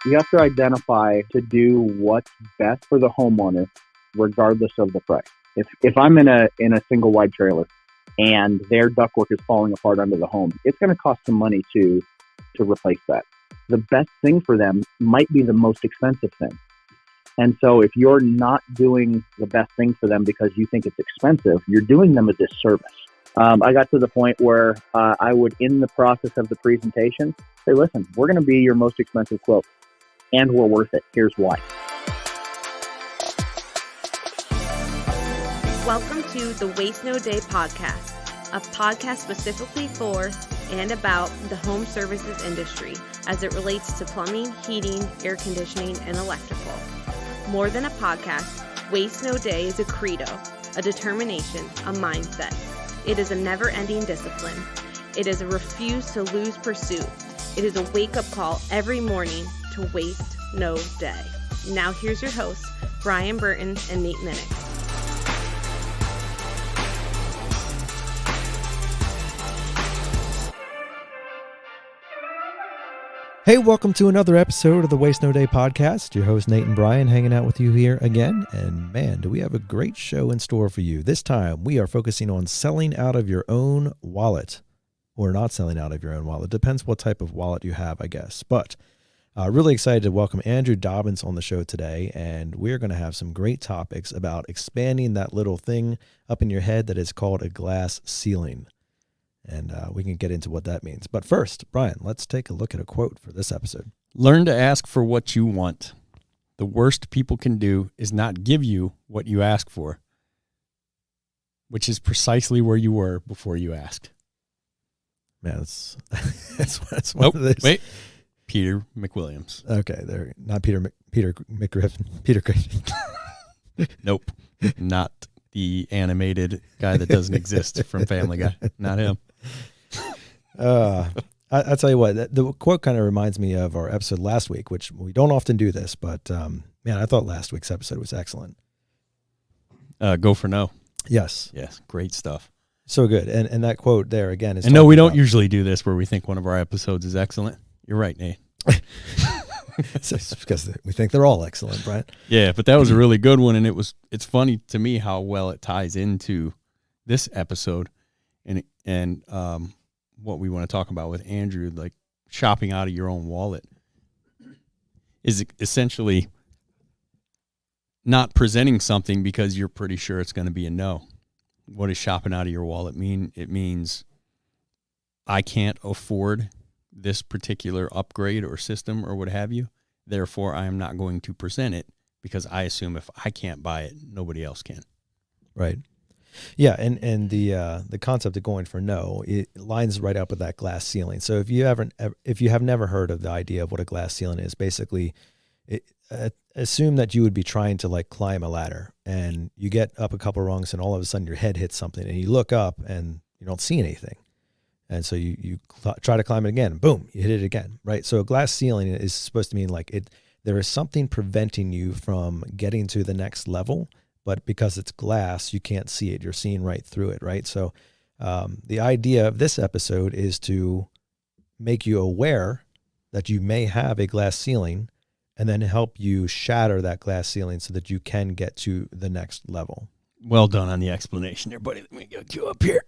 You have to identify to do what's best for the homeowner, regardless of the price. If I'm in a single wide trailer and their ductwork is falling apart under the home, it's going to cost some money to replace that. The best thing for them might be the most expensive thing. And so if you're not doing the best thing for them because you think it's expensive, you're doing them a disservice. I got to the point where I would, in the process of the presentation, say, listen, we're going to be your most expensive quote, and we're worth it. Here's why. Welcome to the Waste No Day podcast, a podcast specifically for and about the home services industry as it relates to plumbing, heating, air conditioning, and electrical. More than a podcast, Waste No Day is a credo, a determination, a mindset. It is a never-ending discipline. It is a refuse to lose pursuit. It is a wake-up call every morning to waste no day. Now here's your hosts, Brian Burton and Nate Minnick. Hey, welcome to another episode of the Waste No Day podcast. Your host, Nate and Brian, hanging out with you here again. And man, do we have a great show in store for you. This time, we are focusing on selling out of your own wallet, or not selling out of your own wallet. Depends what type of wallet you have, I guess. But really excited to welcome Andrew Dobbins on the show today. And we're going to have some great topics about expanding that little thing up in your head that is called a glass ceiling. And we can get into what that means. But first, Brian, let's take a look at a quote for this episode. Learn to ask for what you want. The worst people can do is not give you what you ask for, which is precisely where you were before you asked. Man, that's one of those. Wait. Peter McWilliams. Okay, there. Not Peter McGriffin. Peter Griffin. Nope. Not the animated guy that doesn't exist from Family Guy. Not him. I tell you what, the quote kind of reminds me of our episode last week, which we don't often do this, but man, I thought last week's episode was excellent. Go for no. Yes. Yes. Great stuff. So good. And that quote there again is. And no, we don't usually do this where we think one of our episodes is excellent. You're right, Nate. It's because we think they're all excellent, Brian. Yeah, but that was a really good one, and it's funny to me how well it ties into this episode and what we want to talk about with Andrew, like shopping out of your own wallet is essentially not presenting something because you're pretty sure it's going to be a no. What does shopping out of your wallet mean? It means I can't afford this particular upgrade or system or what have you. Therefore, I am not going to present it because I assume if I can't buy it, nobody else can. Right. Yeah, and the concept of going for no, it lines right up with that glass ceiling. So if you have never heard of the idea of what a glass ceiling is, basically, assume that you would be trying to like climb a ladder, and you get up a couple rungs, and all of a sudden your head hits something, and you look up and you don't see anything. And so you try to climb it again, boom, you hit it again, right? So a glass ceiling is supposed to mean like there is something preventing you from getting to the next level, but because it's glass, you can't see it. You're seeing right through it, right? So the idea of this episode is to make you aware that you may have a glass ceiling and then help you shatter that glass ceiling so that you can get to the next level. Well done on the explanation there, buddy. Let me get you up here.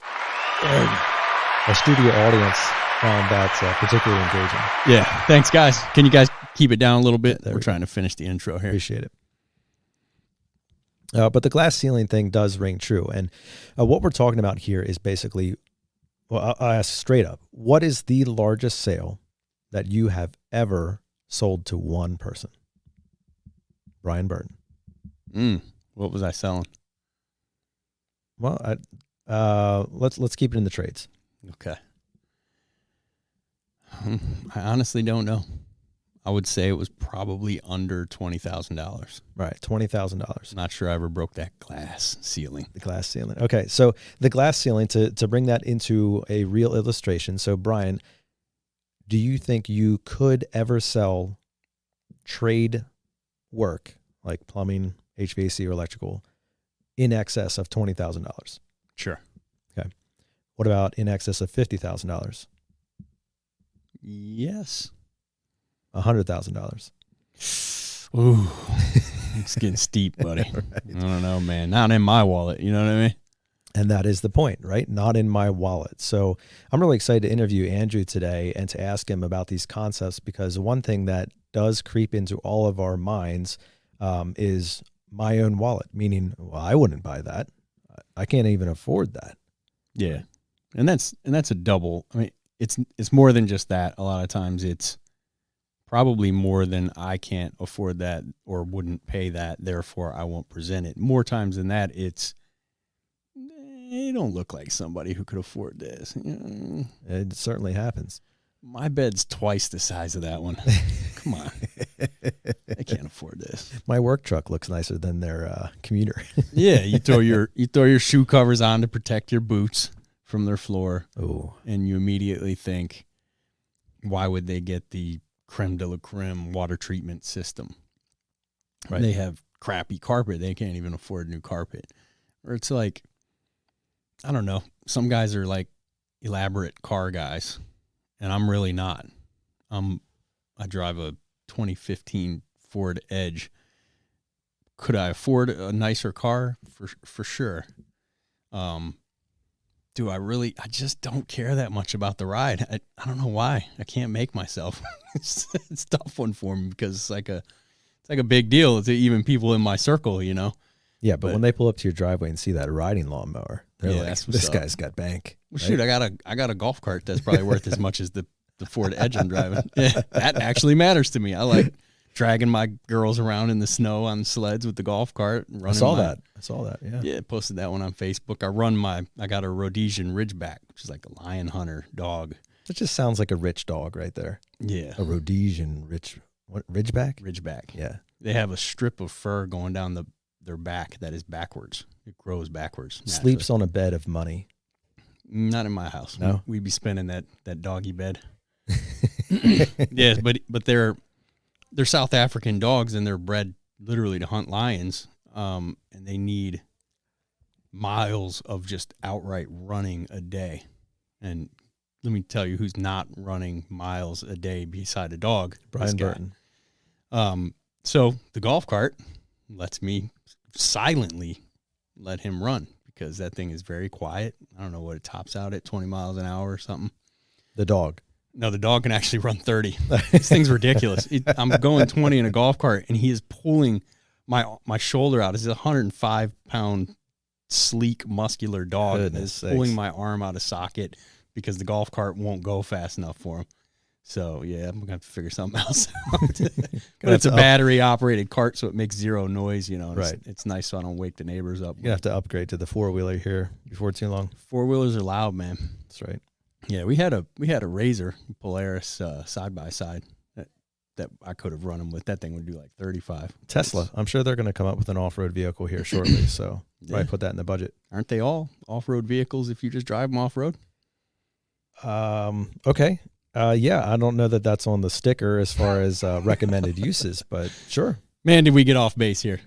Our studio audience found that particularly engaging. Yeah. Thanks, guys. Can you guys keep it down a little bit? We're trying to finish the intro here. Appreciate it. But the glass ceiling thing does ring true. And what we're talking about here is basically, well, I'll ask straight up, what is the largest sale that you have ever sold to one person? Brian Burton. What was I selling? Well, let's keep it in the trades. Okay. I honestly don't know. I would say it was probably under $20,000. Right, $20,000. Not sure I ever broke that glass ceiling. The glass ceiling. Okay, so the glass ceiling, to bring that into a real illustration. So, Brian, do you think you could ever sell trade work, like plumbing, HVAC, or electrical, in excess of $20,000? Sure. Okay. What about in excess of $50,000? Yes. $100,000? Ooh, it's getting steep, buddy. Right. I don't know, man. Not in my wallet. You know what I mean? And that is the point, right? Not in my wallet. So I'm really excited to interview Andrew today and to ask him about these concepts, because one thing that does creep into all of our minds is my own wallet, meaning, well, I wouldn't buy that. I can't even afford that. Yeah. And that's a double. I mean, it's more than just that. A lot of times it's probably more than I can't afford that or wouldn't pay that, therefore I won't present it. More times than that, it's, you don't look like somebody who could afford this. It certainly happens. My bed's twice the size of that one. Come on. I can't afford this. My work truck looks nicer than their commuter. Yeah, you throw your shoe covers on to protect your boots from their floor. Oh. And you immediately think, why would they get the creme de la creme water treatment system? Right. They have crappy carpet. They can't even afford new carpet. Or it's like, I don't know. Some guys are like elaborate car guys, and I'm really not. I drive a 2015 Ford Edge. Could I afford a nicer car? For sure. Do I really? I just don't care that much about the ride. I don't know why. I can't make myself. It's a tough one for me because it's like a big deal to even people in my circle, you know. Yeah, but when they pull up to your driveway and see that riding lawnmower, they're like, "This guy's got bank." Well, right? shoot, I got a golf cart that's probably worth as much as the Ford Edge I'm driving. Yeah, that actually matters to me. I like dragging my girls around in the snow on sleds with the golf cart. I saw that. Yeah. Yeah, posted that one on Facebook. I got a Rhodesian Ridgeback, which is like a lion hunter dog. It just sounds like a rich dog right there. Yeah. A Rhodesian Ridgeback? Ridgeback. Yeah. They have a strip of fur going down their back that is backwards. It grows backwards. Sleeps on a bed of money. Not in my house. No? We'd be spinning that doggy bed. Yes, but they're South African dogs, and they're bred literally to hunt lions. And they need miles of just outright running a day. And let me tell you who's not running miles a day beside a dog. Brian Burton. So the golf cart lets me silently let him run because that thing is very quiet. I don't know what it tops out at, 20 miles an hour or something. The dog. No, the dog can actually run 30. This thing's ridiculous. I'm going 20 in a golf cart, and he is pulling my shoulder out. It's a 105-pound, sleek, muscular dog. Goodness Is pulling my arm out of socket because the golf cart won't go fast enough for him. So, yeah, I'm going to have to figure something else out. But it's a battery-operated cart, so it makes zero noise, you know. Right. It's nice so I don't wake the neighbors up. You're going to have to upgrade to the four-wheeler here before too long. Four-wheelers are loud, man. That's right. Yeah, we had a Razor Polaris side-by-side that I could have run them with. That thing would do like 35. Tesla. I'm sure they're going to come up with an off-road vehicle here shortly, so probably put that in the budget. Aren't they all off-road vehicles if you just drive them off-road? Okay. Yeah, I don't know that that's on the sticker as far as recommended uses, but sure. Man, did we get off base here.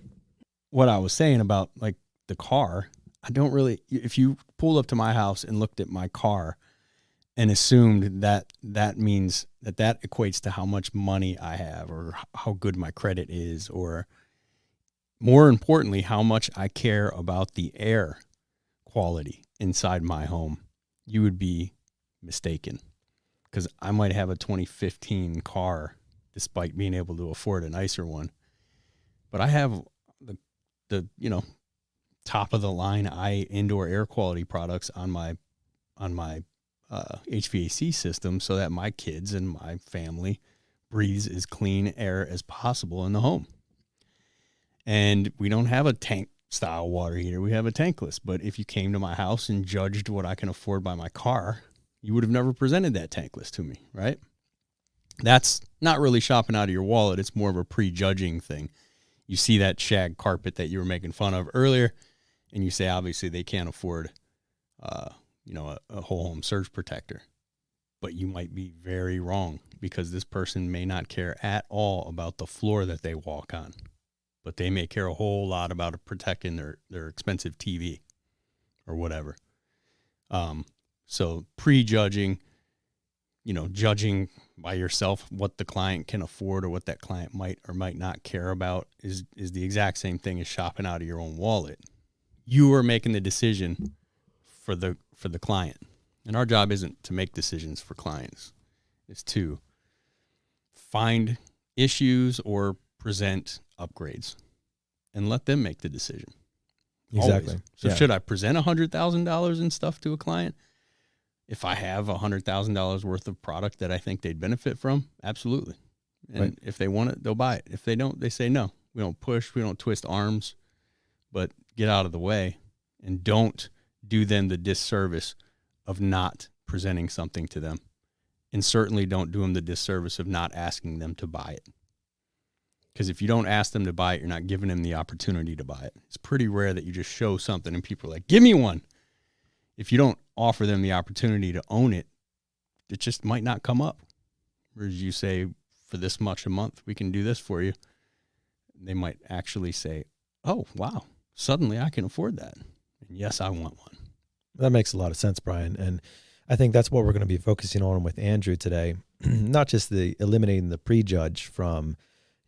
What I was saying about like the car, if you pulled up to my house and looked at my car and assumed that means that equates to how much money I have or how good my credit is, or more importantly, how much I care about the air quality inside my home, you would be mistaken. Because I might have a 2015 car despite being able to afford a nicer one. But I have the top of the line indoor air quality products on my HVAC system so that my kids and my family breathes as clean air as possible in the home. And we don't have a tank style water heater. We have a tankless. But if you came to my house and judged what I can afford by my car, you would have never presented that tankless to me, right? That's not really shopping out of your wallet. It's more of a prejudging thing. You see that shag carpet that you were making fun of earlier, and you say, obviously, they can't afford, a whole home surge protector. But you might be very wrong because this person may not care at all about the floor that they walk on, but they may care a whole lot about protecting their expensive TV or whatever. So prejudging, judging by yourself what the client can afford or what that client might or might not care about is the exact same thing as shopping out of your own wallet. You are making the decision for the client. And our job isn't to make decisions for clients. It's to find issues or present upgrades and let them make the decision. Exactly. Always. So should I present $100,000 in stuff to a client? If I have $100,000 worth of product that I think they'd benefit from, absolutely. And if they want it, they'll buy it. If they don't, they say no. We don't push. We don't twist arms, but get out of the way and don't do them the disservice of not presenting something to them. And certainly don't do them the disservice of not asking them to buy it. Because if you don't ask them to buy it, you're not giving them the opportunity to buy it. It's pretty rare that you just show something and people are like, give me one. If you don't offer them the opportunity to own it, it just might not come up. Whereas you say, for this much a month, we can do this for you. They might actually say, oh, wow, suddenly I can afford that. And yes, I want one. That makes a lot of sense, Brian. And I think that's what we're going to be focusing on with Andrew today. Not just the eliminating the prejudge from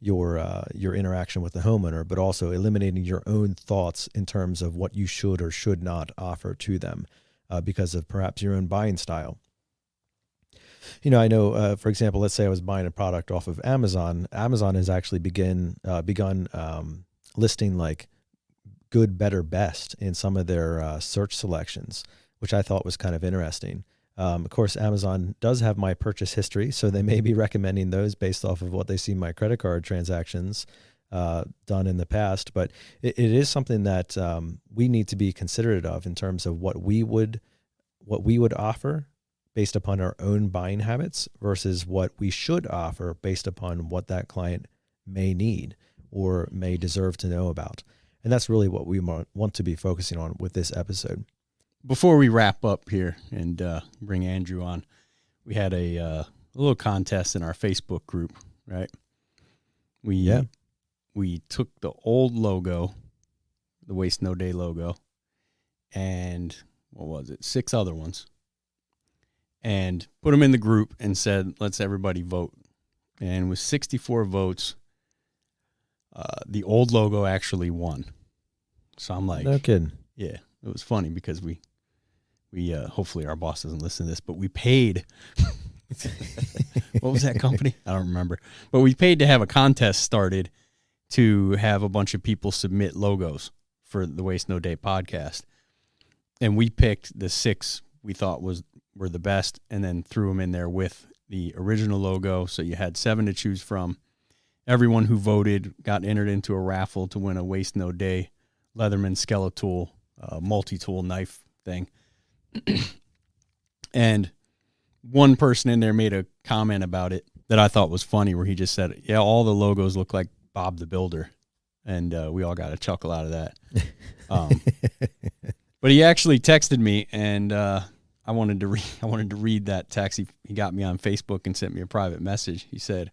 your interaction with the homeowner, but also eliminating your own thoughts in terms of what you should or should not offer to them because of perhaps your own buying style. I know, for example, let's say I was buying a product off of Amazon. Amazon has actually begun listing like good, better, best in some of their search selections, which I thought was kind of interesting. Of course, Amazon does have my purchase history, so they may be recommending those based off of what they see my credit card transactions done in the past. But it is something that we need to be considerate of in terms of what we would offer based upon our own buying habits versus what we should offer based upon what that client may need or may deserve to know about. And that's really what we want to be focusing on with this episode. Before we wrap up here and bring Andrew on, we had a little contest in our Facebook group, right? We took the old logo, the Waste No Day logo, and 6 other ones, and put them in the group and said, let's everybody vote. And with 64 votes, the old logo actually won. So I'm like, no kidding. Yeah, it was funny because we hopefully our boss doesn't listen to this, but we paid. What was that company? I don't remember. But we paid to have a contest started to have a bunch of people submit logos for the Waste No Day podcast. And we picked the 6 we thought were the best and then threw them in there with the original logo. So you had 7 to choose from. Everyone who voted got entered into a raffle to win a Waste No Day Leatherman Skeletal multi-tool knife thing. And one person in there made a comment about it that I thought was funny where he just said, yeah, all the logos look like Bob the Builder. And we all got a chuckle out of that. But he actually texted me and I wanted to read that text. He got me on Facebook and sent me a private message. He said,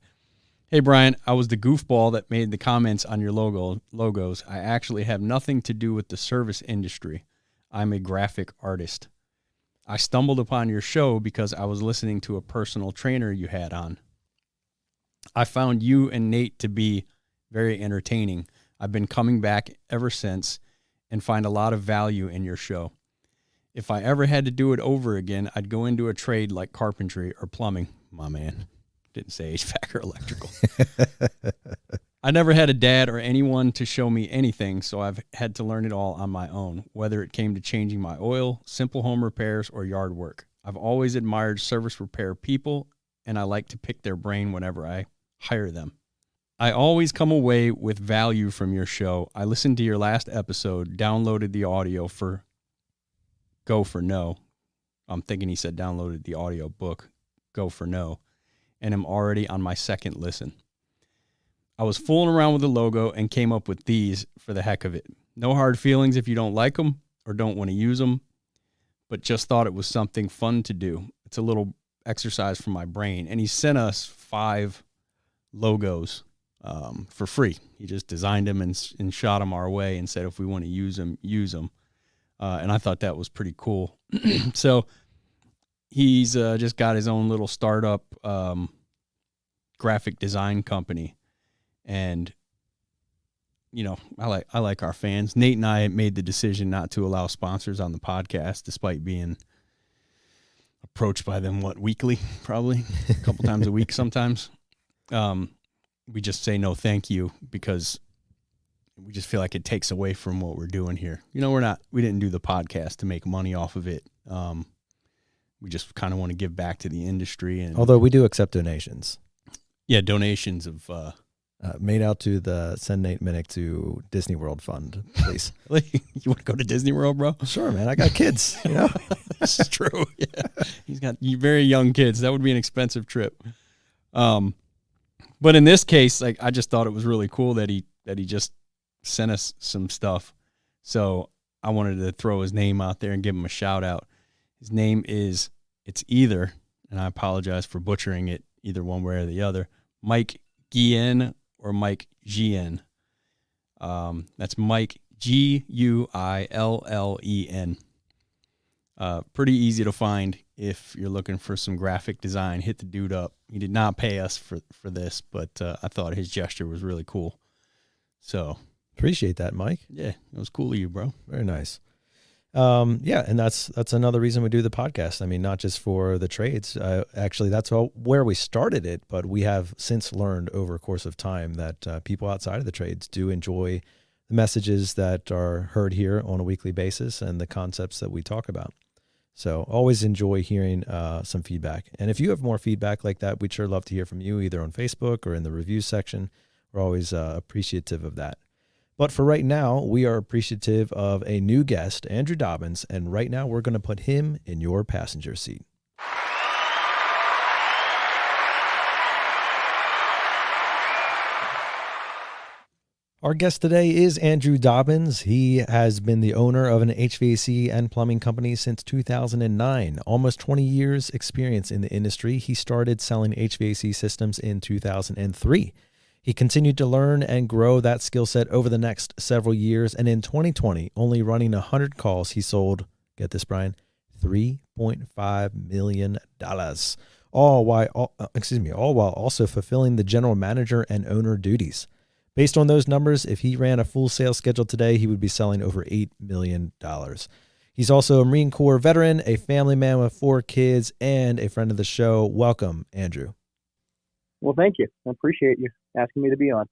hey, Brian, I was the goofball that made the comments on your logos. I actually have nothing to do with the service industry. I'm a graphic artist. I stumbled upon your show because I was listening to a personal trainer you had on. I found you and Nate to be very entertaining. I've been coming back ever since and find a lot of value in your show. If I ever had to do it over again, I'd go into a trade like carpentry or plumbing. My man. Didn't say HVAC or electrical. I never had a dad or anyone to show me anything, so I've had to learn it all on my own, whether it came to changing my oil, simple home repairs, or yard work. I've always admired service repair people, and I like to pick their brain whenever I hire them. I always come away with value from your show. I listened to your last episode, downloaded the audio for Go for No. I'm thinking he said downloaded the audio book, Go for No, and I'm already on my second listen. I was fooling around with the logo and came up with these for the heck of it. No hard feelings if you don't like them or don't want to use them, but just thought it was something fun to do. It's a little exercise for my brain. And he sent us 5 logos for free. He just designed them and shot them our way and said if we want to use them, use them. And I thought that was pretty cool. So he's just got his own little startup graphic design company. And, you know, I like our fans. Nate and I made the decision not to allow sponsors on the podcast, despite being approached by them, weekly, probably a couple times a week sometimes. We just say no thank you because we just feel like it takes away from what we're doing here. You know, we didn't do the podcast to make money off of it. We just kind of want to give back to the industry. And although we do accept donations. Yeah, donations of made out to the Send Nate Minnick to Disney World Fund, please. You want to go to Disney World, bro? Sure, man. I got kids. You know, this is true. Yeah, he's got very young kids. That would be an expensive trip. But in this case, like, I just thought it was really cool that he just sent us some stuff. So I wanted to throw his name out there and give him a shout out. His name is, it's either, and I apologize for butchering it, either one way or the other, Mike Guillen or Mike Gien. That's Mike Guillen. Pretty easy to find if you're looking for some graphic design. Hit the dude up. He did not pay us for this, but I thought his gesture was really cool. So appreciate that, Mike. Yeah, it was cool of you, bro. Very nice. Yeah, and that's another reason we do the podcast. I mean, not just for the trades. Actually, that's where we started it, but we have since learned over a course of time that people outside of the trades do enjoy the messages that are heard here on a weekly basis and the concepts that we talk about. So always enjoy hearing some feedback. And if you have more feedback like that, we'd sure love to hear from you either on Facebook or in the review section. We're always appreciative of that. But for right now, we are appreciative of a new guest, Andrew Dobbins, and right now we're going to put him in your passenger seat. Our guest today is Andrew Dobbins. He has been the owner of an HVAC and plumbing company since 2009. Almost 20 years experience in the industry. He started selling HVAC systems in 2003. He continued to learn and grow that skill set over the next several years. And in 2020, only running 100 calls, he sold, get this, Brian, $3.5 million. All while also fulfilling the general manager and owner duties. Based on those numbers, if he ran a full sales schedule today, he would be selling over $8 million. He's also a Marine Corps veteran, a family man with 4 kids, and a friend of the show. Welcome, Andrew. Well, thank you. I appreciate you asking me to be on.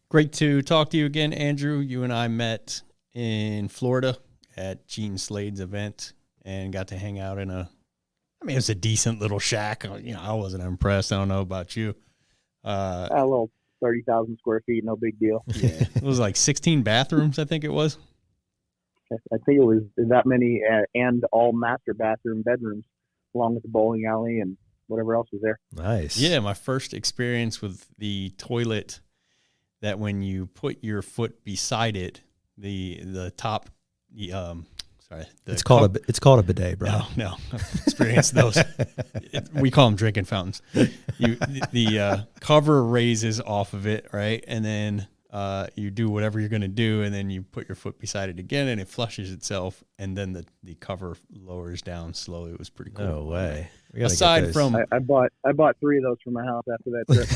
Great to talk to you again, Andrew. You and I met in Florida at Gene Slade's event and got to hang out in it was a decent little shack. You know, I wasn't impressed. I don't know about you. A little 30,000 square feet, no big deal. Yeah, it was like 16 bathrooms, I think it was. I think it was that many, and all master bathroom bedrooms, along with the bowling alley and whatever else was there. Nice. Yeah, my first experience with the toilet, that when you put your foot beside it, the top, it's called a bidet, bro. No, I've experienced those. We call them drinking fountains. The cover raises off of it, right, and then you do whatever you're going to do, and then you put your foot beside it again, and it flushes itself, and then the cover lowers down slowly. It was pretty cool. No way. Aside from, I bought 3 of those for my house after that trip.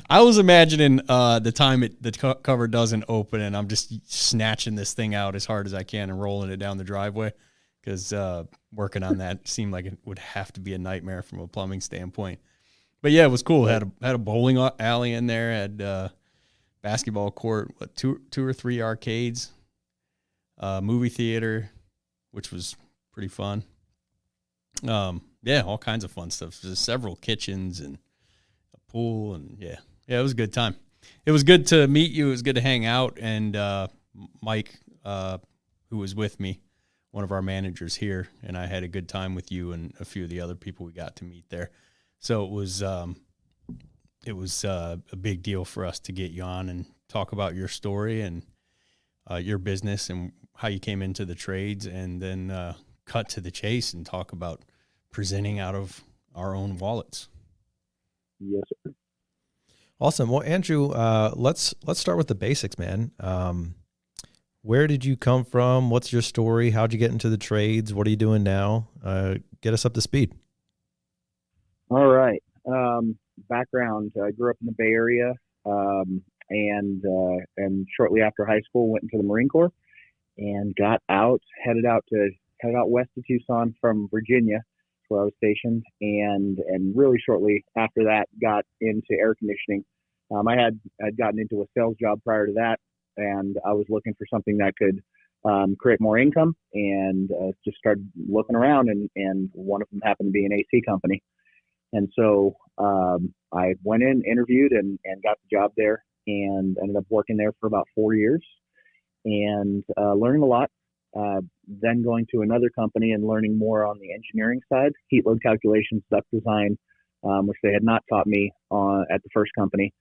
I was imagining the time the cover doesn't open, and I'm just snatching this thing out as hard as I can and rolling it down the driveway, because working on that seemed like it would have to be a nightmare from a plumbing standpoint. But yeah, it was cool. Had a bowling alley in there, had basketball court, 2 or 3 arcades, movie theater, which was pretty fun. Yeah, all kinds of fun stuff. There's several kitchens and a pool, and yeah, it was a good time. It was good to meet you. It was good to hang out, and Mike, who was with me, one of our managers here, and I had a good time with you and a few of the other people we got to meet there. So it was a big deal for us to get you on and talk about your story and your business and how you came into the trades, and then cut to the chase and talk about presenting out of our own wallets. Yes, sir. Awesome. Well, Andrew, let's start with the basics, man. where did you come from? What's your story? How'd you get into the trades? What are you doing now? Get us up to speed. All right. Background: I grew up in the Bay Area, and shortly after high school, went into the Marine Corps and got out, headed out west of Tucson from Virginia, where I was stationed, and really shortly after that, got into air conditioning. I'd gotten into a sales job prior to that, and I was looking for something that could create more income, and just started looking around, and one of them happened to be an AC company. And so I went in, interviewed, and got the job there, and ended up working there for about 4 years, and learning a lot. Then going to another company and learning more on the engineering side, heat load calculations, duct design, which they had not taught me at the first company.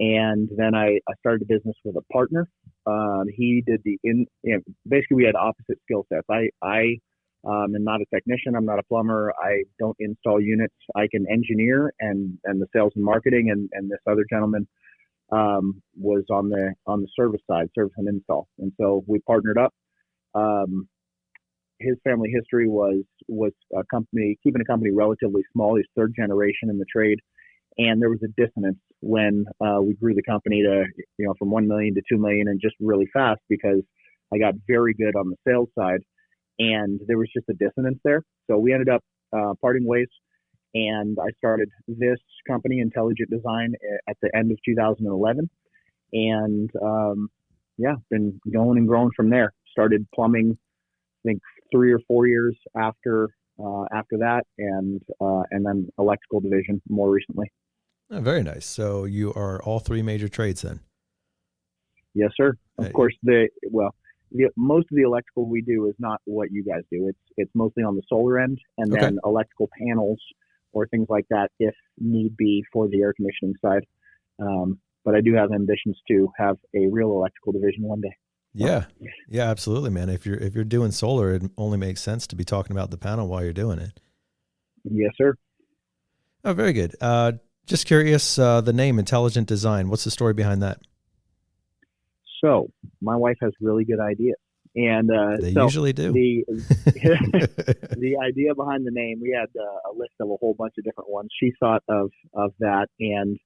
And then I started a business with a partner. He did basically we had opposite skill sets. I am not a technician. I'm not a plumber. I don't install units. I can engineer and the sales and marketing. And this other gentleman was on the service side, service and install. And so we partnered up. His family history was keeping a company relatively small. He's third generation in the trade. And there was a dissonance when we grew the company to, from 1 million to 2 million, and just really fast, because I got very good on the sales side, and there was just a dissonance there. So we ended up parting ways, and I started this company, Intelligent Design, at the end of 2011, and been going and growing from there. Started plumbing, I think 3 or 4 years after that, and then electrical division more recently. Oh, very nice. So you are all three major trades then? Yes, sir. Of course, most of the electrical we do is not what you guys do. It's mostly on the solar end, and then electrical panels or things like that if need be for the air conditioning side. But I do have ambitions to have a real electrical division one day. Yeah, absolutely, man. If you're doing solar, it only makes sense to be talking about the panel while you're doing it. Yes, sir. Oh, very good. Just curious, the name Intelligent Design. What's the story behind that? So my wife has really good ideas, and they usually do. The idea behind the name, we had a list of a whole bunch of different ones. She thought of that, and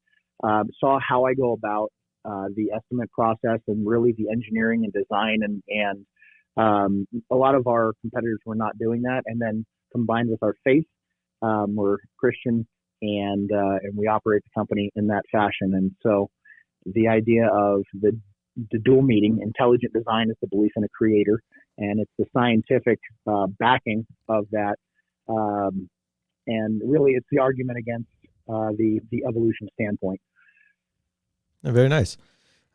saw how I go about the estimate process, and really the engineering and design, and a lot of our competitors were not doing that. And then combined with our faith, we're Christian, and we operate the company in that fashion. And so the idea of the dual meaning, Intelligent Design, is the belief in a creator, and it's the scientific backing of that. And really it's the argument against the evolution standpoint. Very nice.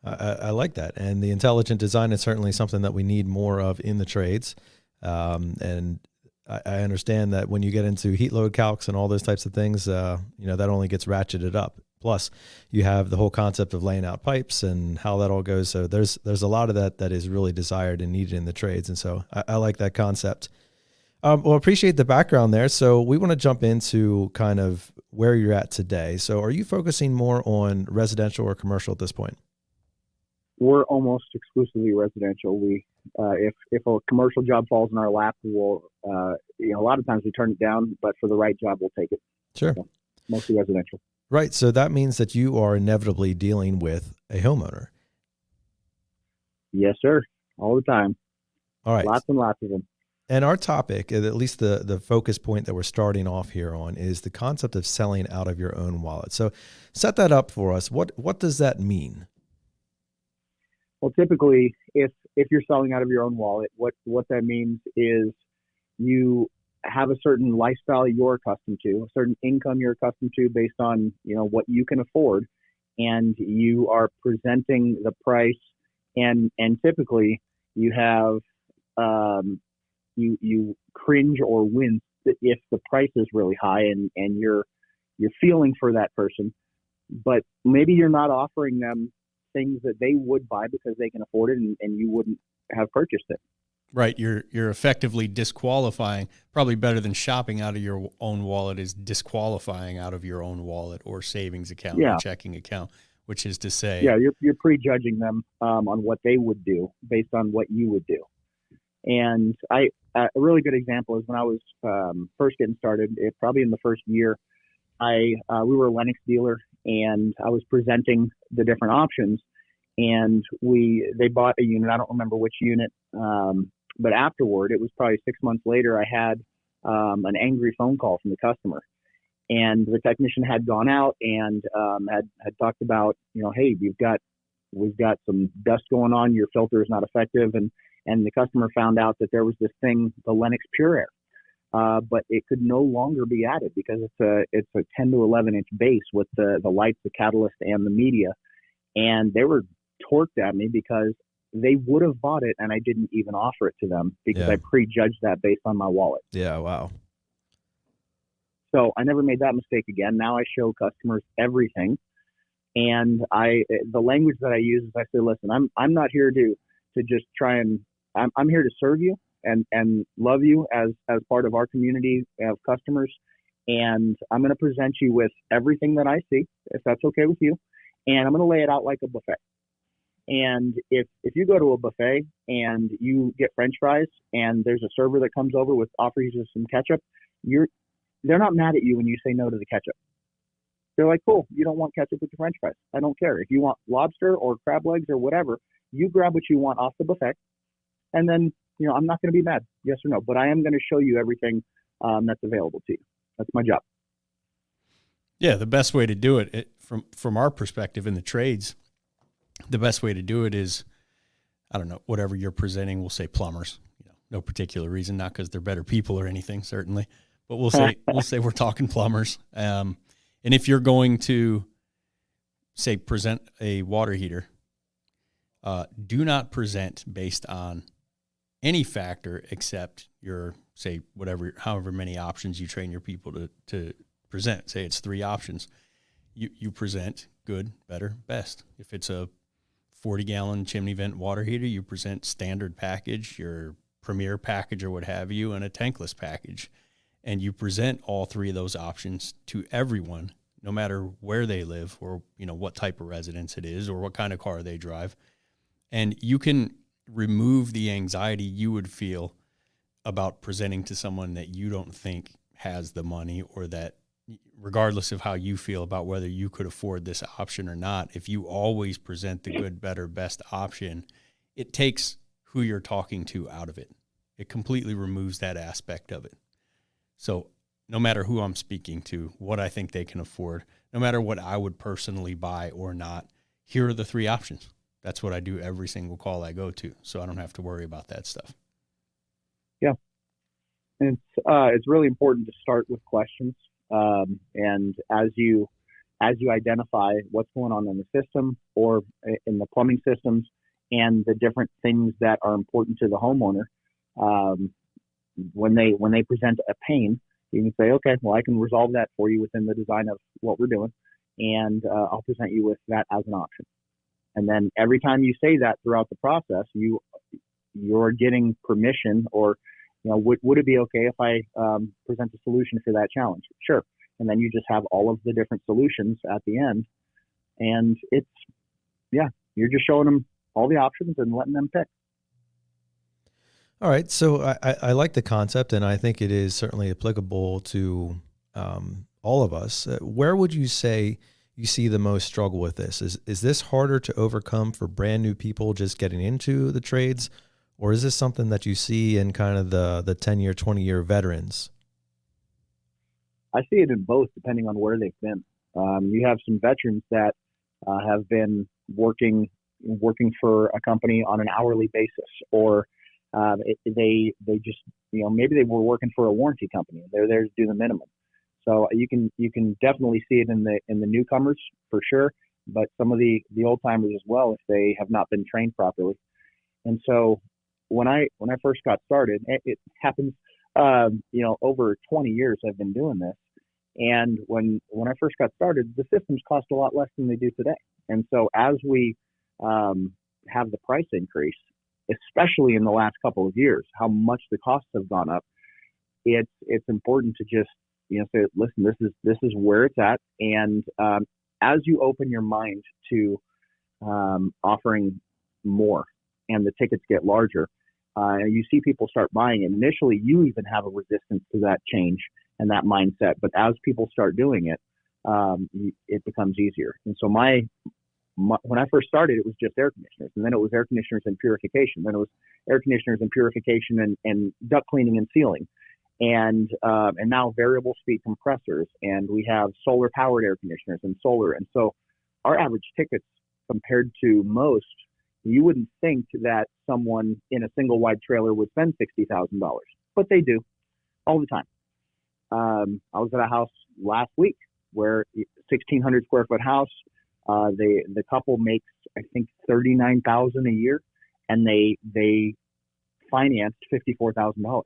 I like that. And the intelligent design is certainly something that we need more of in the trades. And I understand that when you get into heat load calcs and all those types of things, that only gets ratcheted up. Plus you have the whole concept of laying out pipes and how that all goes. So there's a lot of that is really desired and needed in the trades. And so I like that concept. Well, appreciate the background there. So we want to jump into kind of where you're at today. So are you focusing more on residential or commercial at this point? We're almost exclusively residential. We, if a commercial job falls in our lap, we'll, a lot of times we turn it down, but for the right job, we'll take it. Sure. So, mostly residential. Right. So that means that you are inevitably dealing with a homeowner. Yes, sir. All the time. All right. Lots and lots of them. And our topic, at least the focus point that we're starting off here on, is the concept of selling out of your own wallet. So set that up for us. What does that mean? Well, typically, if you're selling out of your own wallet, what that means is you have a certain lifestyle you're accustomed to, a certain income you're accustomed to based on, what you can afford, and you are presenting the price, and typically you have you cringe or wince if the price is really high, and you're feeling for that person, but maybe you're not offering them things that they would buy because they can afford it, and you wouldn't have purchased it. Right. You're effectively disqualifying. Probably better than shopping out of your own wallet is disqualifying out of your own wallet or savings account or checking account, which is to say, yeah, you're prejudging them on what they would do based on what you would do. And a really good example is when I was first getting started, probably in the first year, we were a Lennox dealer, and I was presenting the different options, and they bought a unit. I don't remember which unit, but afterward, it was probably 6 months later, I had an angry phone call from the customer, and the technician had gone out and had talked about, hey, we've got some dust going on, your filter is not effective, and the customer found out that there was this thing, the Lennox Pure Air, but it could no longer be added because it's a 10 to 11 inch base with the lights, the catalyst, and the media, and they were torqued at me because they would have bought it and I didn't even offer it to them because I prejudged that based on my wallet. Yeah, wow. So I never made that mistake again. Now I show customers everything, and the language that I use is I say, listen, I'm not here to just try and I'm here to serve you and love you as part of our community of customers, and I'm going to present you with everything that I see, if that's okay with you, and I'm going to lay it out like a buffet. And if you go to a buffet and you get French fries and there's a server that comes over offers you some ketchup, they're not mad at you when you say no to the ketchup. They're like, cool, you don't want ketchup with your French fries. I don't care. If you want lobster or crab legs or whatever, you grab what you want off the buffet. And then, I'm not going to be mad, yes or no, but I am going to show you everything that's available to you. That's my job. Yeah, the best way to do it from our perspective in the trades, the best way to do it is, I don't know, whatever you're presenting, we'll say plumbers, no particular reason, not because they're better people or anything, certainly, but we'll say we're talking plumbers. And if you're going to say present a water heater, do not present based on any factor except your, say, however many options you train your people to present. Say it's 3 options. You present good, better, best. If it's a 40-gallon chimney vent water heater, you present standard package, your premier package or what have you, and a tankless package. And you present all 3 of those options to everyone, no matter where they live or, what type of residence it is or what kind of car they drive. And you can remove the anxiety you would feel about presenting to someone that you don't think has the money, or that, regardless of how you feel about whether you could afford this option or not, if you always present the good, better, best option, it takes who you're talking to out of it. It completely removes that aspect of it. So no matter who I'm speaking to, what I think they can afford, no matter what I would personally buy or not, here are the 3 options. That's what I do every single call I go to, so I don't have to worry about that stuff. Yeah. And it's really important to start with questions. And as you identify what's going on in the system or in the plumbing systems and the different things that are important to the homeowner, when they present a pain, you can say, okay, well, I can resolve that for you within the design of what we're doing, and I'll present you with that as an option. And then every time you say that throughout the process, you're getting permission, or would it be okay if I present a solution for that challenge? Sure. And then you just have all of the different solutions at the end, and you're just showing them all the options and letting them pick. All right. So I like the concept, and I think it is certainly applicable to all of us. Where would you say you see the most struggle with this? Is this harder to overcome for brand new people just getting into the trades, or is this something that you see in kind of the 10-year, 20-year veterans? I see it in both, depending on where they've been. You have some veterans that have been working for a company on an hourly basis, or they just, maybe they were working for a warranty company. They're there to do the minimum. So you can definitely see it in the newcomers for sure, but some of the old timers as well, if they have not been trained properly. And so when I first got started, it happens, over 20 years I've been doing this. And when I first got started, the systems cost a lot less than they do today. And so as we have the price increase, especially in the last couple of years, how much the costs have gone up, it's important to just say, listen, this is where it's at, and as you open your mind to offering more and the tickets get larger, you see people start buying it. Initially, you even have a resistance to that change and that mindset. But as people start doing it, it becomes easier. And so when I first started, it was just air conditioners, and then it was air conditioners and purification. Then it was air conditioners and purification and duct cleaning and sealing. And now variable speed compressors, and we have solar powered air conditioners and solar. And so our average tickets compared to most, you wouldn't think that someone in a single wide trailer would spend $60,000, but they do all the time. I was at a house last week where 1,600 square foot house, the couple makes, I think, $39,000 a year, and they financed $54,000.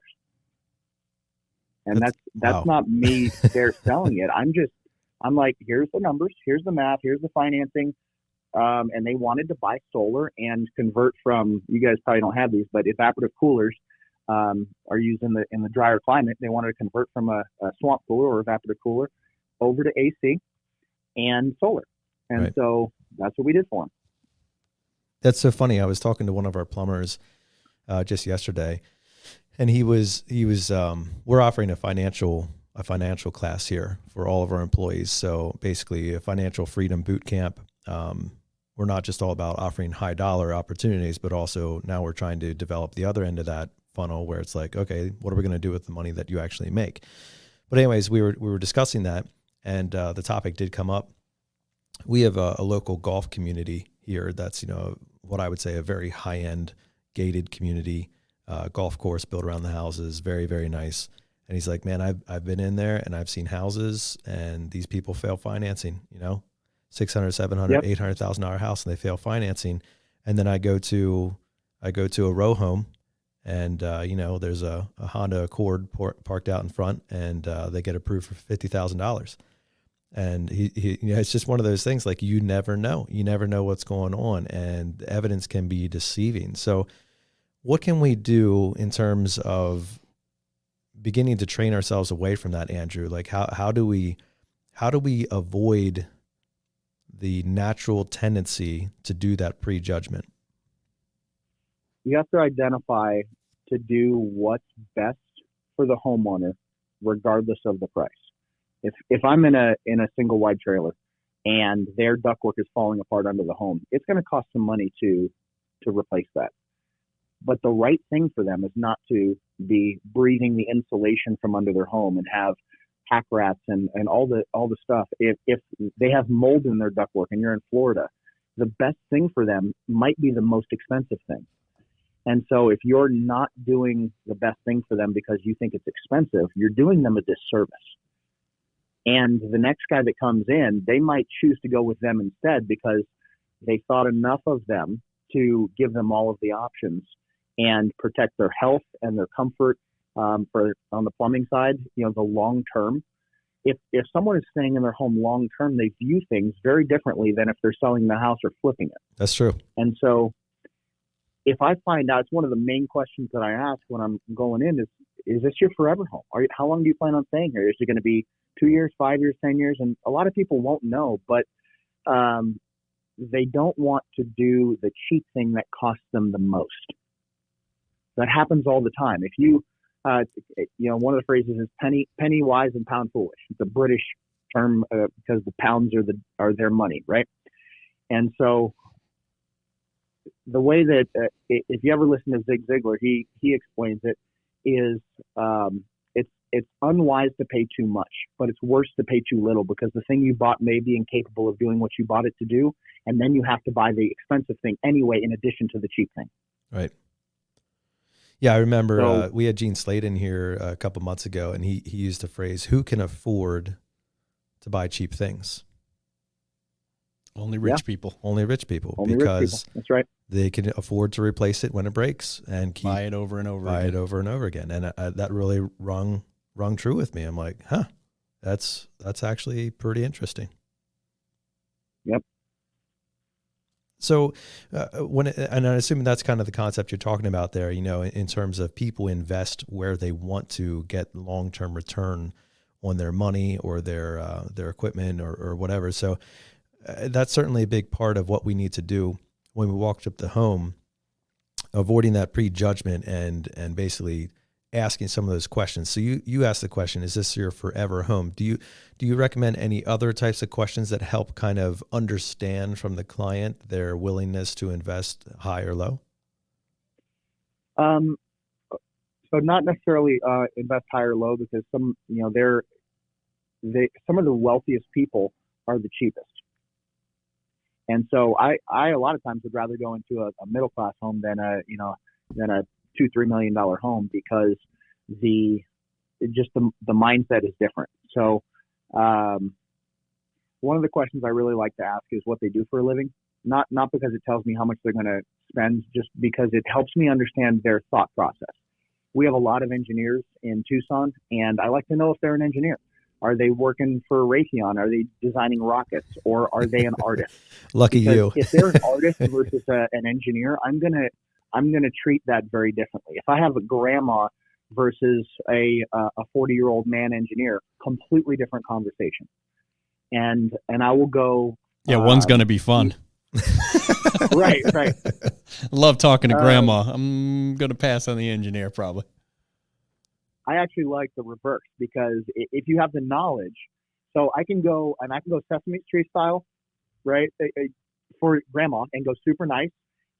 And that's wow. Not me there selling it. I'm like, here's the numbers, here's the math, here's the financing. And they wanted to buy solar and convert from, you guys probably don't have these, but evaporative coolers are used in the drier climate. They wanted to convert from a swamp cooler or evaporative cooler over to AC and solar. And right. So that's what we did for them. That's so funny. I was talking to one of our plumbers just yesterday, and he was we're offering a financial class here for all of our employees. So basically a financial freedom boot camp. We're not just all about offering high dollar opportunities, but also now we're trying to develop the other end of that funnel where it's like, okay, what are we going to do with the money that you actually make? But anyways, we were discussing that, and the topic did come up. We have a local golf community here that's, what I would say a very high end gated community, golf course built around the houses, very, very nice. And he's like, man, I've been in there and I've seen houses, and these people fail financing, $600, $700, yep. $800,000 house, and they fail financing. And then I go to a row home, and there's a Honda Accord parked out in front, and they get approved for $50,000. And he it's just one of those things, like, you never know what's going on, and the evidence can be deceiving. So what can we do in terms of beginning to train ourselves away from that, Andrew? Like, how do we avoid the natural tendency to do that prejudgment? You have to identify to do what's best for the homeowner, regardless of the price. If I'm in a single wide trailer and their ductwork is falling apart under the home, it's going to cost some money to replace that. But the right thing for them is not to be breathing the insulation from under their home and have pack rats and all the stuff. If they have mold in their ductwork and you're in Florida, the best thing for them might be the most expensive thing. And so if you're not doing the best thing for them because you think it's expensive, you're doing them a disservice. And the next guy that comes in, they might choose to go with them instead because they thought enough of them to give them all of the options and protect their health and their comfort on the plumbing side, the long term. If someone is staying in their home long term, they view things very differently than if they're selling the house or flipping it. That's true. And so if I find out, it's one of the main questions that I ask when I'm going in is this your forever home? How long do you plan on staying here? Is it going to be 2 years, 5 years, 10 years? And a lot of people won't know, but they don't want to do the cheap thing that costs them the most. That happens all the time. If you, one of the phrases is penny wise and pound foolish. It's a British term because the pounds are their money, right? And so the way that if you ever listen to Zig Ziglar, he explains it is it's unwise to pay too much, but it's worse to pay too little because the thing you bought may be incapable of doing what you bought it to do, and then you have to buy the expensive thing anyway in addition to the cheap thing. Right. Yeah, I remember we had Gene Slade in here a couple months ago, and he used the phrase, who can afford to buy cheap things? Only rich people. Only rich people. Only because rich people. That's right. They can afford to replace it when it breaks and buy it over and over again. And that really rung true with me. I'm like, that's actually pretty interesting. Yep. So and I'm assuming that's kind of the concept you're talking about there, in terms of people invest where they want to get long-term return on their money or their equipment or whatever. So That's certainly a big part of what we need to do when we walk up the home, avoiding that prejudgment and basically asking some of those questions. So you asked the question, is this your forever home? Do you recommend any other types of questions that help kind of understand from the client their willingness to invest high or low? So not necessarily invest high or low, because some of the wealthiest people are the cheapest. And so I a lot of times would rather go into a middle class home than a $2-3 million home, because the mindset is different. So one of the questions I really like to ask is what they do for a living, not because it tells me how much they're going to spend, just because it helps me understand their thought process. We have a lot of engineers in Tucson, and I like to know if they're an engineer. Are they working for Raytheon? Are they designing rockets, or are they an artist? Lucky because you. If they're an artist versus an engineer, I'm gonna treat that very differently. If I have a grandma versus a 40-year-old man engineer, completely different conversation. And I will go. Yeah, one's gonna be fun. Right. Love talking to grandma. I'm gonna pass on the engineer probably. I actually like the reverse, because if you have the knowledge, so I can go Sesame Street style, right, for grandma, and go super nice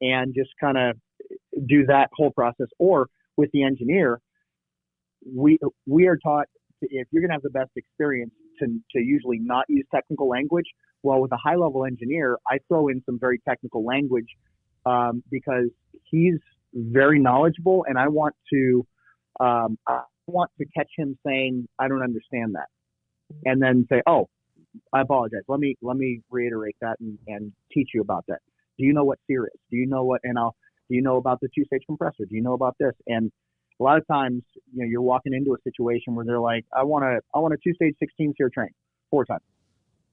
and just kind of do that whole process. Or with the engineer, we are taught if you're going to have the best experience to usually not use technical language. Well, with a high level engineer, I throw in some very technical language because he's very knowledgeable, and I want to catch him saying, I don't understand that. And then say, oh, I apologize. Let me reiterate that and teach you about that. Do you know what SEER is? Do you know what, do you know about the two-stage compressor? Do you know about this? And a lot of times, you're walking into a situation where they're like, I want a two-stage 16 SEER train 4 times.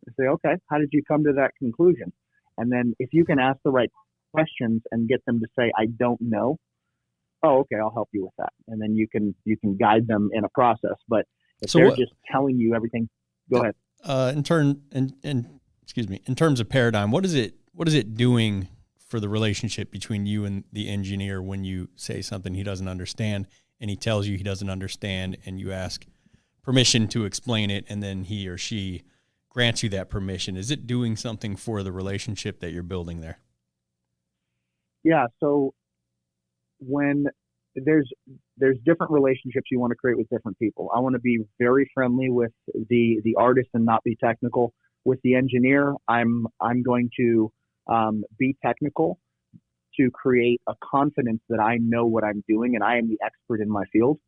I say, okay, how did you come to that conclusion? And then if you can ask the right questions and get them to say, I don't know, oh, okay, I'll help you with that. And then you can guide them in a process. But if they're just telling you everything, go ahead. In terms of paradigm, what is it doing for the relationship between you and the engineer when you say something he doesn't understand and he tells you he doesn't understand and you ask permission to explain it and then he or she grants you that permission? Is it doing something for the relationship that you're building there? Yeah. So when there's different relationships you want to create with different people. I want to be very friendly with the artist and not be technical. With the engineer, I'm going to be technical to create a confidence that I know what I'm doing and I am the expert in my field.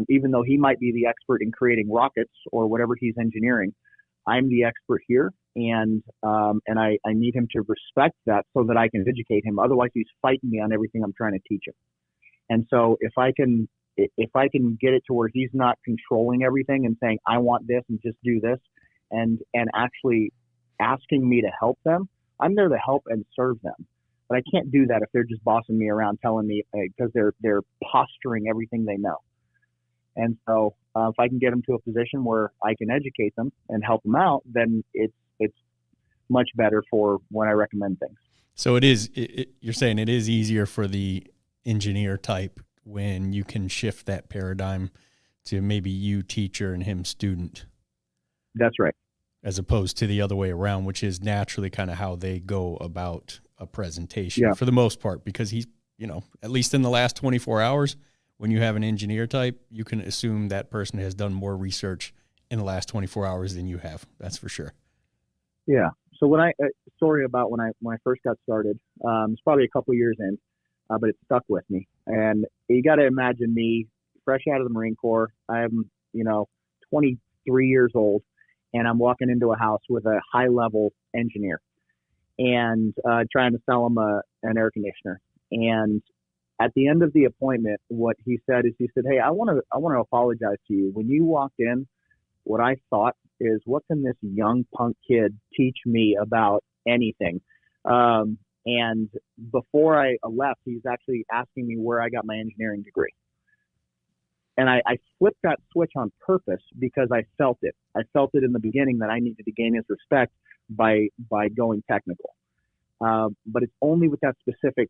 Even though he might be the expert in creating rockets or whatever he's engineering, I'm the expert here, and I need him to respect that so that I can educate him. Otherwise, he's fighting me on everything I'm trying to teach him. And so if I can get it to where he's not controlling everything and saying, I want this and just do this, and actually asking me to help them, I'm there to help and serve them. But I can't do that if they're just bossing me around, telling me, because they're posturing everything they know. And so if I can get them to a position where I can educate them and help them out, then it's much better for when I recommend things. So you're saying it is easier for the engineer type when you can shift that paradigm to maybe you teacher and him student. That's right. As opposed to the other way around, which is naturally kind of how they go about a presentation for the most part, because he's, at least in the last 24 hours, when you have an engineer type, you can assume that person has done more research in the last 24 hours than you have. That's for sure. Yeah. So story about when I first got started, it's probably a couple years in, but it stuck with me. And you got to imagine me fresh out of the Marine Corps. I'm, 23 years old, and I'm walking into a house with a high level engineer and trying to sell him an air conditioner. And at the end of the appointment, what he said, hey, I want to apologize to you. When you walked in, what I thought is, what can this young punk kid teach me about anything? And before I left, he's actually asking me where I got my engineering degree. And I flipped that switch on purpose because I felt it. I felt it in the beginning that I needed to gain his respect by going technical. But it's only with that specific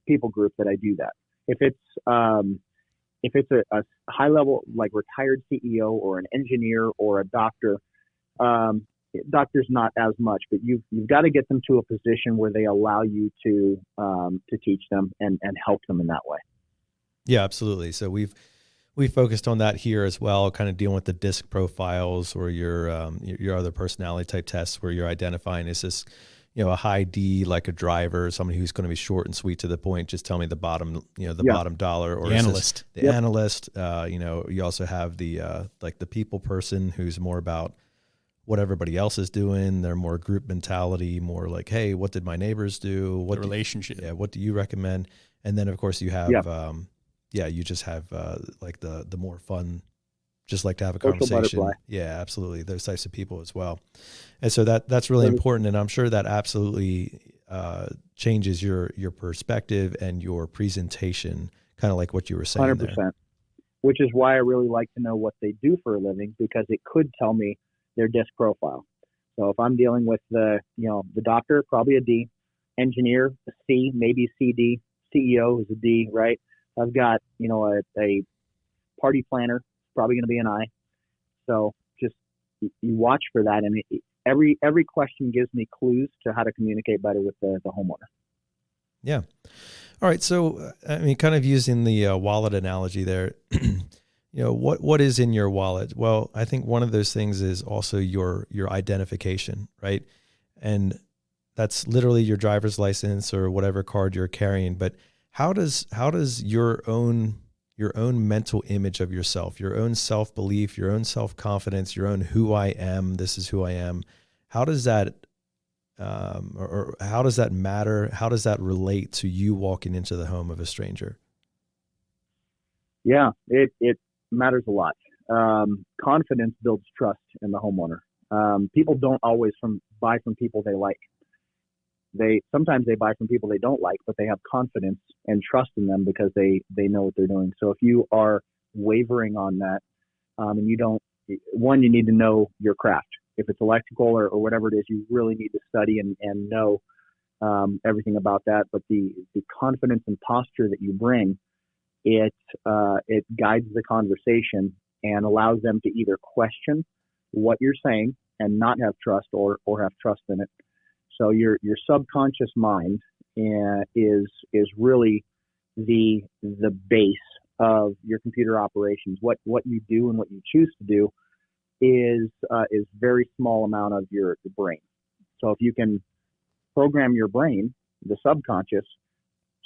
people group that I do that. If it's a high level, like retired CEO or an engineer or a doctor, doctors not as much, but you've got to get them to a position where they allow you to teach them and help them in that way. Yeah, absolutely. So we focused on that here as well, kind of dealing with the disc profiles or your other personality type tests where you're identifying, is this, a high D, like a driver, somebody who's going to be short and sweet to the point, just tell me the bottom, bottom dollar, or the analyst. Analyst, you also have the like the people person who's more about what everybody else is doing. They're more group mentality, more like, hey, what did my neighbors do? What relationship? What do you recommend? And then of course you have, you just have like the more fun, just like to have a Social conversation. butterfly. Yeah, absolutely. Those types of people as well. And so that's really important. And I'm sure that absolutely changes your perspective and your presentation, kind of like what you were saying 100%. there. Which is why I really like to know what they do for a living, because it could tell me their disc profile. So if I'm dealing with the doctor, probably a D, engineer, a C, maybe CD, CEO is a D, right? I've got, a party planner, probably going to be an I. So just you watch for that. And every question gives me clues to how to communicate better with the homeowner. Yeah. All right. So, kind of using the wallet analogy there, what is in your wallet? Well, I think one of those things is also your identification, right? And that's literally your driver's license or whatever card you're carrying. But how does your own mental image of yourself, your own self-belief, your own self-confidence, your own who I am, this is who I am, how does that or how does that matter? How does that relate to you walking into the home of a stranger? Yeah, it matters a lot. Confidence builds trust in the homeowner. People don't always buy from people they like. Sometimes they buy from people they don't like, but they have confidence and trust in them because they know what they're doing. So if you are wavering on that, and you need to know your craft. If it's electrical or whatever it is, you really need to study and know everything about that. But the confidence and posture that you bring, it guides the conversation and allows them to either question what you're saying and not have trust or have trust in it. So your subconscious mind is really the base of your computer operations. What you do and what you choose to do is very small amount of your brain. So if you can program your brain, the subconscious,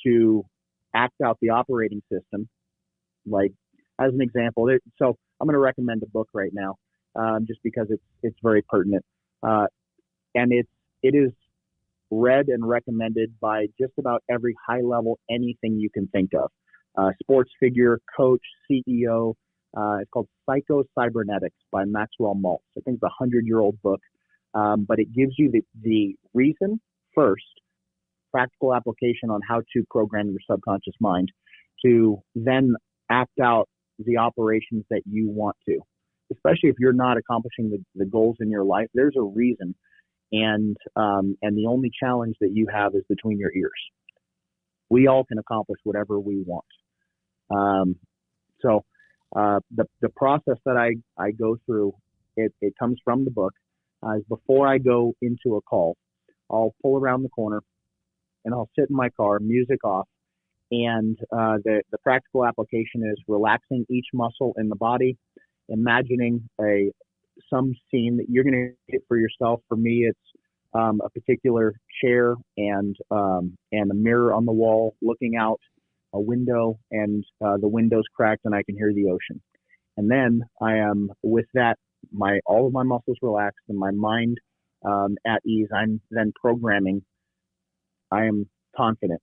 to act out the operating system, like as an example, so I'm going to recommend a book right now, just because it's very pertinent, and it is read and recommended by just about every high level anything you can think of. Sports figure, coach, CEO. It's called Psycho-Cybernetics by Maxwell Maltz. I think it's a 100-year-old book, but it gives you the reason first, practical application on how to program your subconscious mind to then act out the operations that you want to. Especially if you're not accomplishing the goals in your life, there's a reason. And the only challenge that you have is between your ears. We all can accomplish whatever we want. So the process that I go through, it comes from the book. Is before I go into a call, I'll pull around the corner and I'll sit in my car, music off, and the practical application is relaxing each muscle in the body, imagining some scene that you're going to get for yourself. For me, it's a particular chair and a mirror on the wall, looking out a window, and the window's cracked and I can hear the ocean. And then I am with that, all of my muscles relaxed and my mind at ease. I'm then programming. I am confident.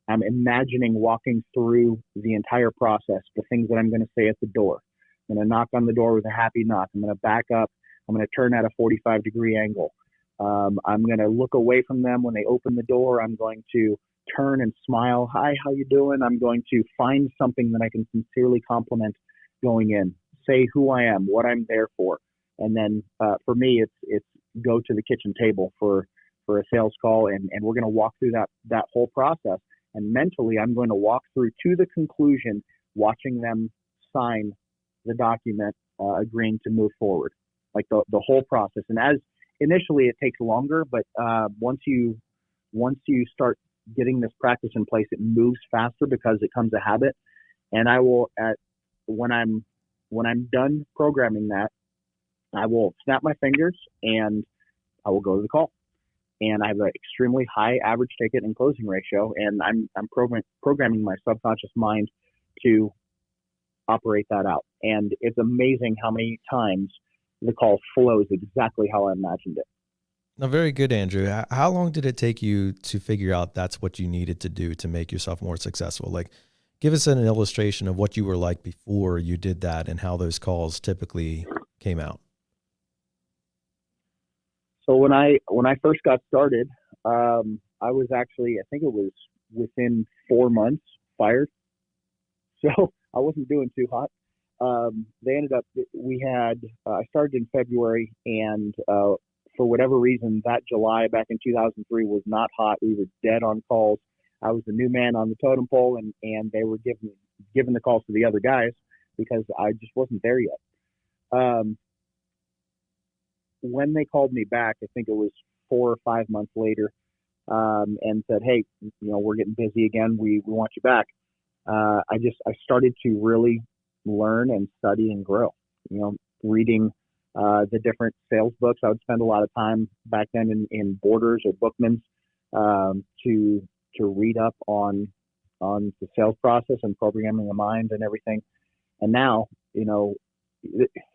I'm imagining walking through the entire process, the things that I'm going to say at the door. I'm going to knock on the door with a happy knock. I'm going to back up. I'm going to turn at a 45-degree angle. I'm going to look away from them when they open the door. I'm going to turn and smile. Hi, how you doing? I'm going to find something that I can sincerely compliment going in. Say who I am, what I'm there for. And then for me, it's go to the kitchen table for a sales call, and we're going to walk through that whole process. And mentally, I'm going to walk through to the conclusion, watching them sign the document, agreeing to move forward, like the whole process. And as initially it takes longer, but once you start getting this practice in place, it moves faster because it becomes a habit. And I will, when I'm done programming that, I will snap my fingers and I will go to the call. And I have an extremely high average ticket and closing ratio, and I'm programming my subconscious mind to operate that out. And it's amazing how many times the call flows exactly how I imagined it. Now, very good, Andrew. How long did it take you to figure out that's what you needed to do to make yourself more successful? Like, give us an illustration of what you were like before you did that and how those calls typically came out. So when I first got started, I was actually, I think it was within 4 months, fired. So I wasn't doing too hot. They ended up, I started in February, and for whatever reason, that July back in 2003 was not hot. We were dead on calls. I was the new man on the totem pole, and they were giving the calls to the other guys because I just wasn't there yet. When they called me back, I think it was 4 or 5 months later, and said, "Hey, we're getting busy again. We want you back." I started to really learn and study and grow. Reading the different sales books. I would spend a lot of time back then in Borders or Bookman's to read up on the sales process and programming the mind and everything. And now, now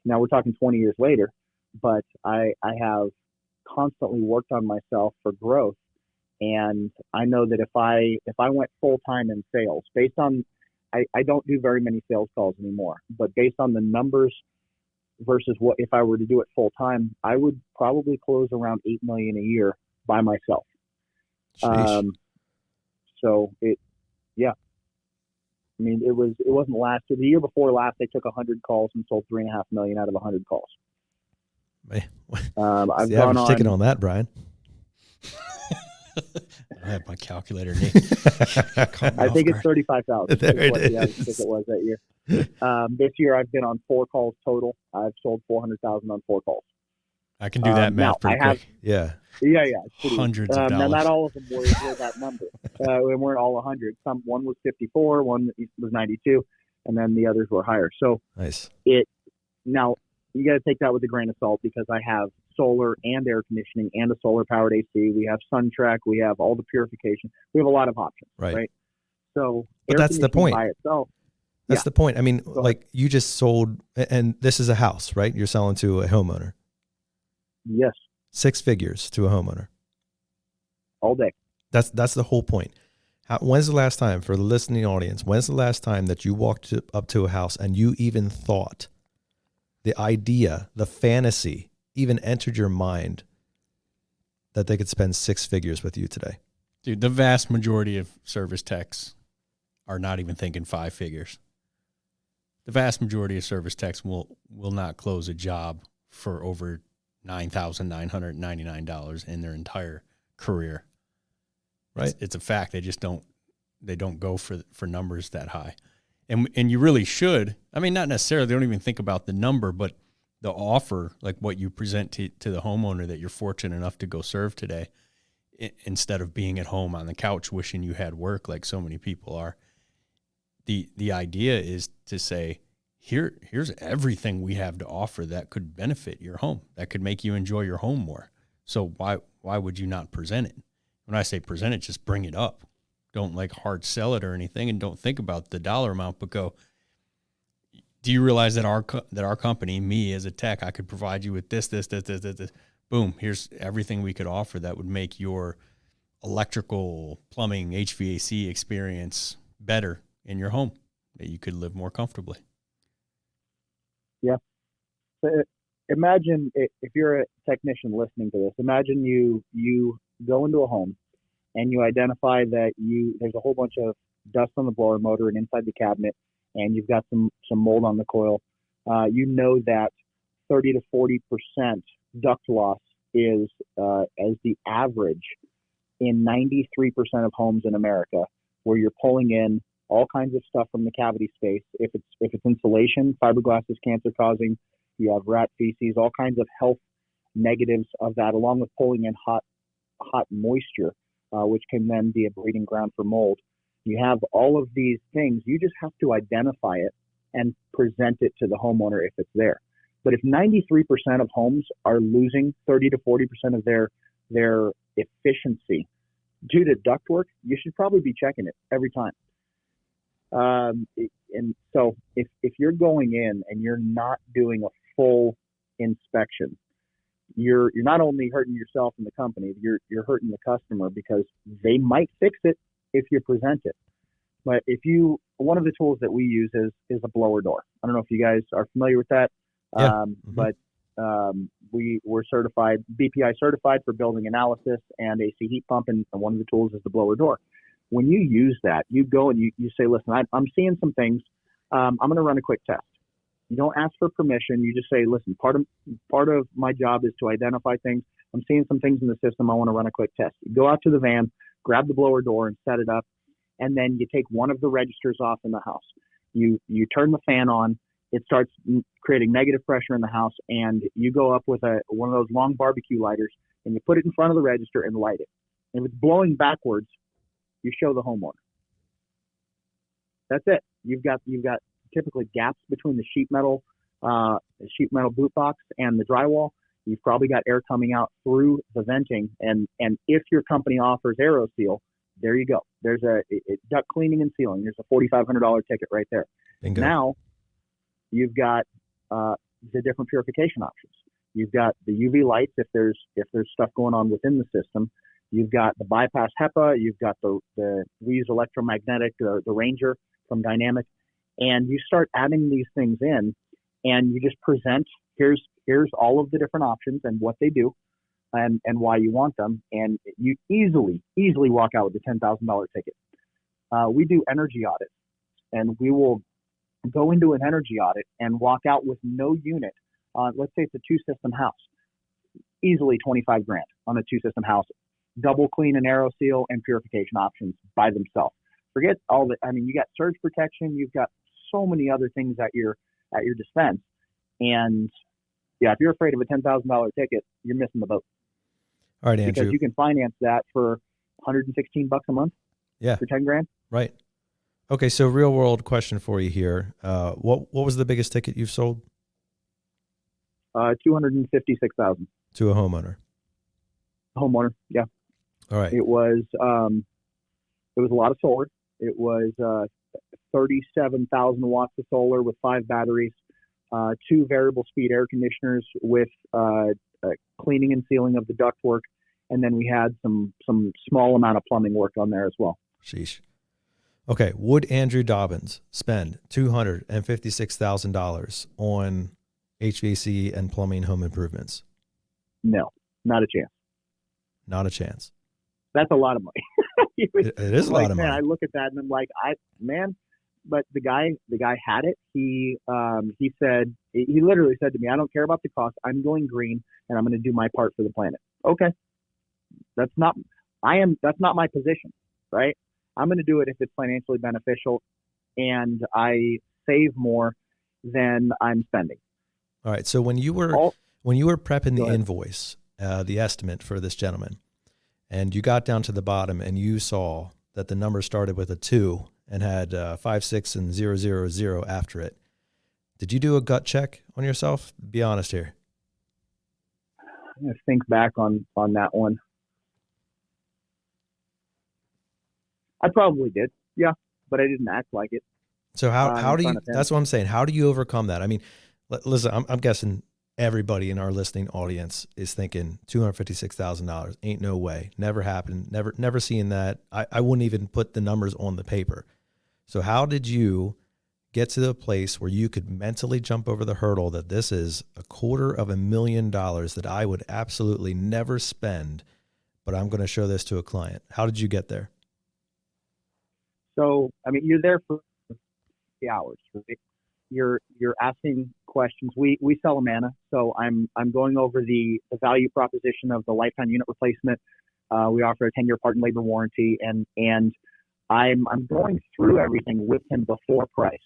we're talking 20 years later. But I have constantly worked on myself for growth, and I know that if I went full time in sales, based on I don't do very many sales calls anymore, but based on the numbers versus what if I were to do it full time, I would probably close around $8 million a year by myself. So it wasn't last year. The year before last, I took 100 calls and sold $3.5 million out of 100 calls. I've the average ticket on that, Brian. I have my calculator. I think it's 35,000. There it is. The average ticket was that year. This year, I've been on 4 calls total. I've sold 400,000 on 4 calls. I can do that math pretty quick. Yeah. Hundreds of dollars. Now, not all of them were that number. We weren't all 100. One was 54, one was 92, and then the others were higher. So nice. Now, you got to take that with a grain of salt because I have solar and air conditioning and a solar powered AC. We have SunTrack. We have all the purification. We have a lot of options, right? So, but that's the point. By itself, that's the point. I mean, like you just sold, and this is a house, right? You're selling to a homeowner. Yes. 6 figures to a homeowner. All day. That's the whole point. When's the last time, for the listening audience, when's the last time that you walked up to a house and you even thought the idea, the fantasy even entered your mind that they could spend 6 figures with you today? Dude, the vast majority of service techs are not even thinking 5 figures. The vast majority of service techs will not close a job for over $9,999 in their entire career. Right? It's a fact. They just don't go for numbers that high. And you really should. I mean, not necessarily. They don't even think about the number, but the offer, like what you present to the homeowner that you're fortunate enough to go serve today, instead of being at home on the couch wishing you had work like so many people are. The idea is to say, here's everything we have to offer that could benefit your home, that could make you enjoy your home more. So why would you not present it? When I say present it, just bring it up. Don't like hard sell it or anything, and don't think about the dollar amount, but go, do you realize that our company, me as a tech, I could provide you with this. Boom, here's everything we could offer that would make your electrical, plumbing, HVAC experience better in your home, that you could live more comfortably. Yeah. Imagine if you're a technician listening to this, imagine you go into a home and you identify that there's a whole bunch of dust on the blower motor and inside the cabinet, and you've got some mold on the coil. You know that 30 to 40% duct loss is as the average in 93% of homes in America, where you're pulling in all kinds of stuff from the cavity space. If it's insulation, fiberglass is cancer causing. You have rat feces, all kinds of health negatives of that, along with pulling in hot moisture, which can then be a breeding ground for mold. You have all of these things. You just have to identify it and present it to the homeowner if it's there. But if 93% of homes are losing 30 to 40% of their efficiency due to ductwork, you should probably be checking it every time. And so if you're going in and you're not doing a full inspection, you're not only hurting yourself and the company, you're hurting the customer, because they might fix it if you present it. But one of the tools that we use is a blower door. I don't know if you guys are familiar with that. Yeah. But we're certified, BPI certified for building analysis and AC heat pump, and one of the tools is the blower door. When you use that, you go and you say, listen, I'm seeing some things. I'm going to run a quick test. You don't ask for permission. You just say, listen, part of my job is to identify things. I'm seeing some things in the system. I want to run a quick test. You go out to the van, grab the blower door and set it up. And then you take one of the registers off in the house. You turn the fan on. It starts creating negative pressure in the house, and you go up with one of those long barbecue lighters, and you put it in front of the register and light it. And if it's blowing backwards, you show the homeowner. That's it. You've got typically gaps between the sheet metal boot box and the drywall. You've probably got air coming out through the venting, and if your company offers AeroSeal, there you go. There's a duct cleaning and sealing. There's a $4,500 ticket right there. Bingo. Now you've got the different purification options. You've got the UV lights if there's stuff going on within the system. You've got the bypass HEPA. You've got we use electromagnetic, the Ranger from Dynamic, and you start adding these things in, and you just present. Here's all of the different options and what they do, and why you want them, and you easily walk out with a $10,000 ticket. We do energy audits, and we will go into an energy audit and walk out with no unit. Let's say it's a 2-system house, easily $25,000 on a 2-system house. Double clean and AeroSeal and purification options by themselves. Forget all that. I mean, you got surge protection. You've got so many other things at your dispense. And yeah, if you're afraid of a $10,000 ticket, you're missing the boat. All right, Andrew. Because you can finance that for $116 a month. Yeah. For $10,000. Right. Okay. So real world question for you here. What was the biggest ticket you've sold? $256,000. To a homeowner. Homeowner. Yeah. All right. It was a lot of solar. It was 37,000 watts of solar with 5 batteries, 2 variable speed air conditioners with cleaning and sealing of the ductwork, and then we had some small amount of plumbing work on there as well. Sheesh. Okay. Would Andrew Dobbins spend $256,000 on HVAC and plumbing home improvements? No, not a chance. Not a chance. That's a lot of money. It is a lot of money. I look at that and I'm like, but the guy had it. He literally said to me, I don't care about the cost. I'm going green and I'm going to do my part for the planet. Okay. That's not my position, right? I'm going to do it if it's financially beneficial and I save more than I'm spending. All right. So when you were prepping the invoice, the estimate for this gentleman, and you got down to the bottom and you saw that the number started with a 2 and had 5, 6, and 0, 0, 0 after it, did you do a gut check on yourself? Be honest here. I'm going to think back on that one. I probably did. Yeah, but I didn't act like it. So how do you, that's what I'm saying. How do you overcome that? I mean, listen, I'm guessing everybody in our listening audience is thinking $256,000 ain't no way. Never happened. Never seen that. I wouldn't even put the numbers on the paper. So how did you get to the place where you could mentally jump over the hurdle that this is $250,000 that I would absolutely never spend, but I'm going to show this to a client? How did you get there? So, I mean, you're there for 3 hours, right? you're asking questions. We sell Amana, so I'm going over the value proposition of the lifetime unit replacement. We offer a 10-year part and labor warranty, and I'm going through everything with him before price.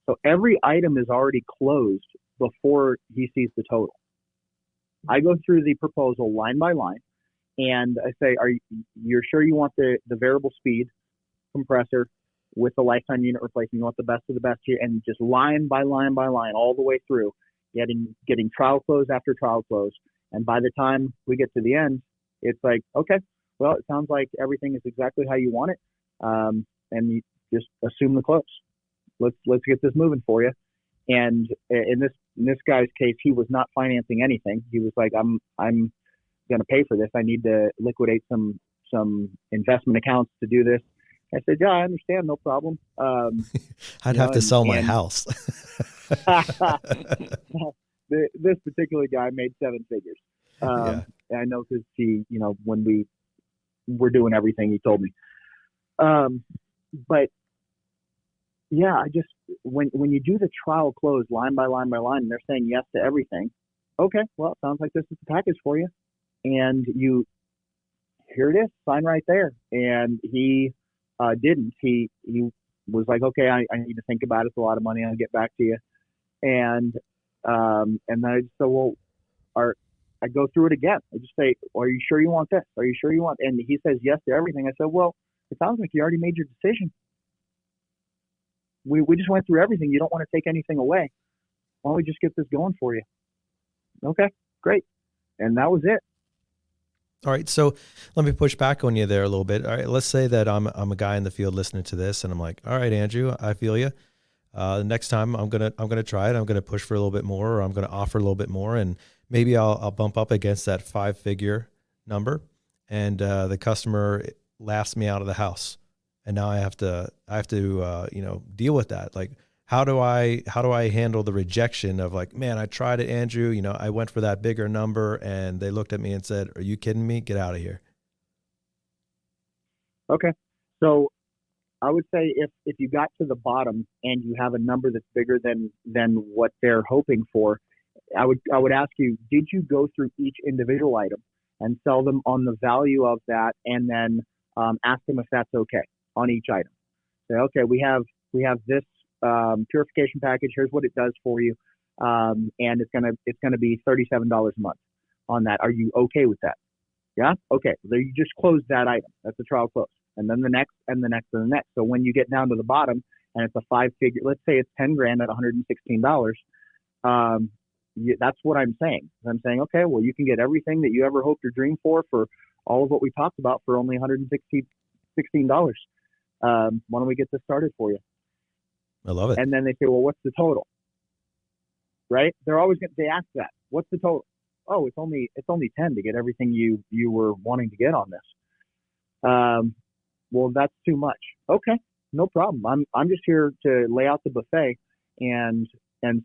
So every item is already closed before he sees the total. I go through the proposal line by line, and I say, you're sure you want the variable speed compressor with the lifetime unit replacement? You want the best of the best here, and just line by line by line all the way through, getting trial close after trial close. And by the time we get to the end, it's like, okay, well, it sounds like everything is exactly how you want it, and you just assume the close. Let's get this moving for you. And in this guy's case, he was not financing anything. He was like, I'm going to pay for this. I need to liquidate some investment accounts to do this. I said, yeah, I understand. No problem. I'd have to sell my house. This particular guy made 7 figures. Yeah. I know because when we were doing everything, he told me. But yeah, I just, when you do the trial close line by line by line, and they're saying yes to everything. Okay, well, it sounds like this is the package for you. And here it is, sign right there. And he didn't. He was like, okay, I need to think about it. It's a lot of money. I'll get back to you. And then I just said, well, I go through it again. I just say, are you sure you want this? Are you sure you want? And he says yes to everything. I said, well, it sounds like you already made your decision. We just went through everything. You don't want to take anything away. Why don't we just get this going for you? Okay, great. And that was it. All right. So let me push back on you there a little bit. All right. Let's say that I'm a guy in the field listening to this, and I'm like, all right, Andrew, I feel you. The next time I'm going to try it. I'm going to push for a little bit more, or I'm going to offer a little bit more. And maybe I'll bump up against that 5-figure number, and the customer laughs me out of the house. And now I have to deal with that. Like, how do I handle the rejection of like, man, I tried it, Andrew, I went for that bigger number, and they looked at me and said, are you kidding me? Get out of here. Okay. So I would say if you got to the bottom and you have a number that's bigger than what they're hoping for, I would ask you, did you go through each individual item and sell them on the value of that, and then ask them if that's okay on each item? Say, okay, we have this purification package. Here's what it does for you, and it's gonna be $37 a month on that. Are you okay with that? Yeah, okay. So you just closed that item. That's a trial close, and then the next, and the next, and the next. So when you get down to the bottom, and it's a 5-figure, let's say it's $10,000 at $116. That's what I'm saying. I'm saying, okay, well, you can get everything that you ever hoped or dreamed for all of what we talked about for only $116. Why don't we get this started for you? I love it. And then they say, well, what's the total? Right? They're always they ask that. What's the total? Oh, it's only 10 to get everything you were wanting to get on this. Well, that's too much. Okay, no problem. I'm just here to lay out the buffet and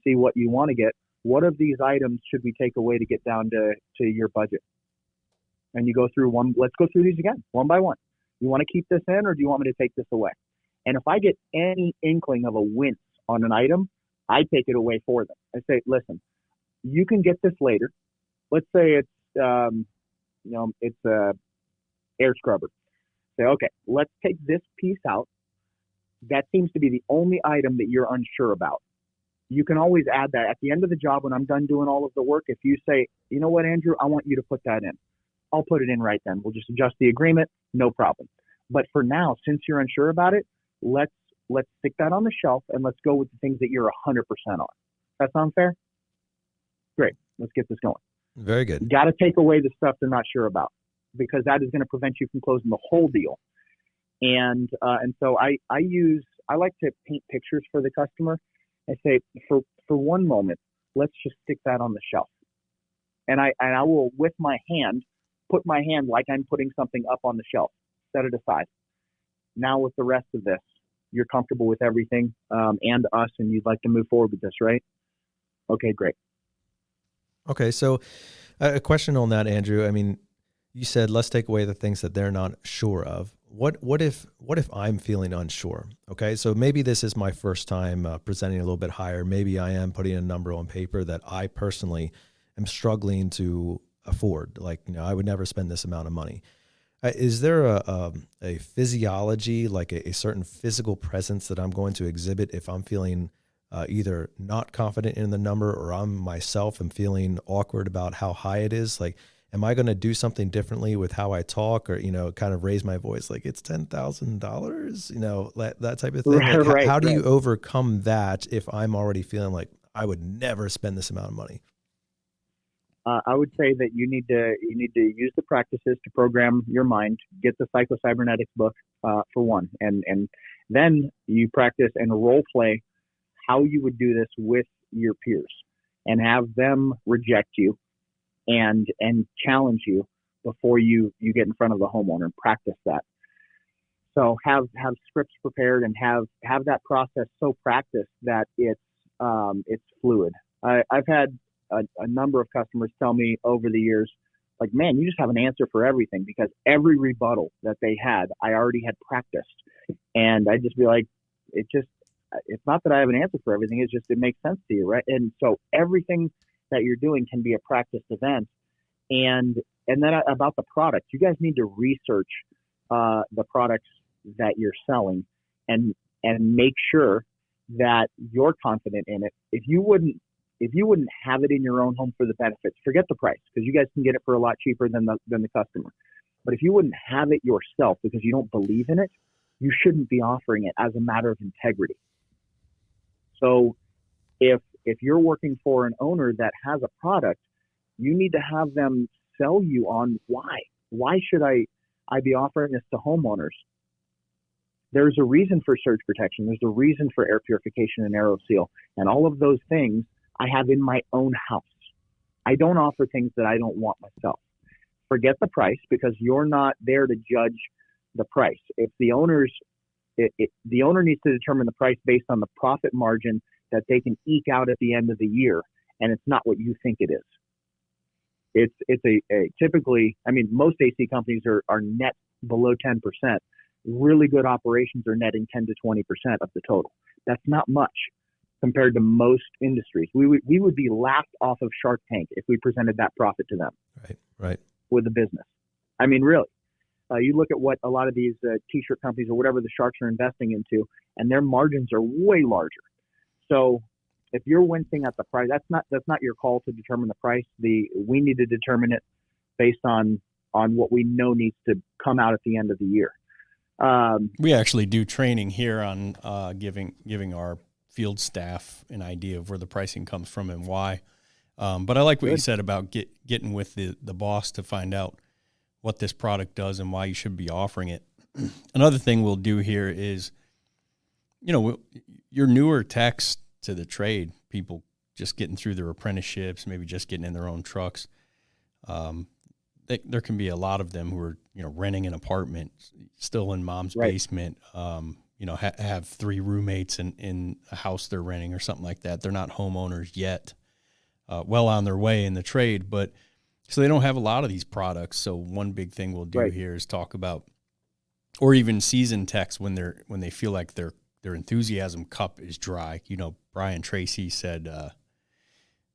see what you want to get. What of these items should we take away to get down to your budget? And you go through one. Let's go through these again, one by one. You want to keep this in, or do you want me to take this away? And if I get any inkling of a wince on an item, I take it away for them. I say, listen, you can get this later. Let's say it's a air scrubber. Say, okay, let's take this piece out. That seems to be the only item that you're unsure about. You can always add that at the end of the job when I'm done doing all of the work. If you say, you know what, Andrew, I want you to put that in, I'll put it in right then. We'll just adjust the agreement, no problem. But for now, since you're unsure about it, let's stick that on the shelf and let's go with the things that you're 100% on. That sound fair? Great. Let's get this going. Very good. You got to take away the stuff they're not sure about, because that is going to prevent you from closing the whole deal. And so I like to paint pictures for the customer. I say, for one moment, let's just stick that on the shelf. And I will, with my hand, put my hand like I'm putting something up on the shelf, set it aside. Now with the rest of this, you're comfortable with everything and us, and you'd like to move forward with this, right? Okay, great. Okay, so a question on that, Andrew. I mean, you said let's take away the things that they're not sure of. what if I'm feeling unsure? Okay, so maybe this is my first time presenting a little bit higher. Maybe I am putting a number on paper that I personally am struggling to afford. Like, I would never spend this amount of money. Is there a physiology, like a certain physical presence that I'm going to exhibit if I'm feeling either not confident in the number, or I'm myself am feeling awkward about how high it is? Like, am I going to do something differently with how I talk, or, kind of raise my voice like it's $10,000, that type of thing? Like, how do you overcome that if I'm already feeling like I would never spend this amount of money? I would say that you need to use the practices to program your mind. Get the Psycho-Cybernetics book for one, and then you practice and role play how you would do this with your peers, and have them reject you and challenge you before you get in front of the homeowner. Practice that. So have scripts prepared, and have that process so practiced that it's fluid. I've had a number of customers tell me over the years, like, man, you just have an answer for everything, because every rebuttal that they had, I already had practiced. And I'd just be like, it's not that I have an answer for everything. It's just, it makes sense to you, right? And so everything that you're doing can be a practice event. And then about the product, you guys need to research the products that you're selling, and make sure that you're confident in it. If you wouldn't have it in your own home for the benefits, forget the price, because you guys can get it for a lot cheaper than the customer. But if you wouldn't have it yourself because you don't believe in it, you shouldn't be offering it as a matter of integrity. So if you're working for an owner that has a product, you need to have them sell you on why. Why should I be offering this to homeowners? There's a reason for surge protection. There's a reason for air purification and aero seal, and all of those things I have in my own house. I don't offer things that I don't want myself. Forget the price, because you're not there to judge the price. If the owner needs to determine the price based on the profit margin that they can eke out at the end of the year, and it's not what you think it is. It's a typically, most AC companies are net below 10%. Really good operations are netting 10 to 20% of the total. That's not much compared to most industries. We would be laughed off of Shark Tank if we presented that profit to them. Right. With the business. Really. You look at what a lot of these t-shirt companies or whatever the sharks are investing into, and their margins are way larger. So if you're wincing at the price, that's not your call to determine the price. We need to determine it based on what we know needs to come out at the end of the year. We actually do training here on giving our field staff an idea of where the pricing comes from and why. But I like what you said about getting with the boss to find out what this product does and why you should be offering it. Another thing we'll do here is, your newer techs to the trade, people just getting through their apprenticeships, maybe just getting in their own trucks. There can be a lot of them who are, renting an apartment, still in mom's basement, have 3 roommates in a house they're renting or something like that. They're not homeowners yet, well on their way in the trade, but so they don't have a lot of these products. So one big thing we'll do here is talk about, or even seasoned techs when they feel like their enthusiasm cup is dry. Brian Tracy said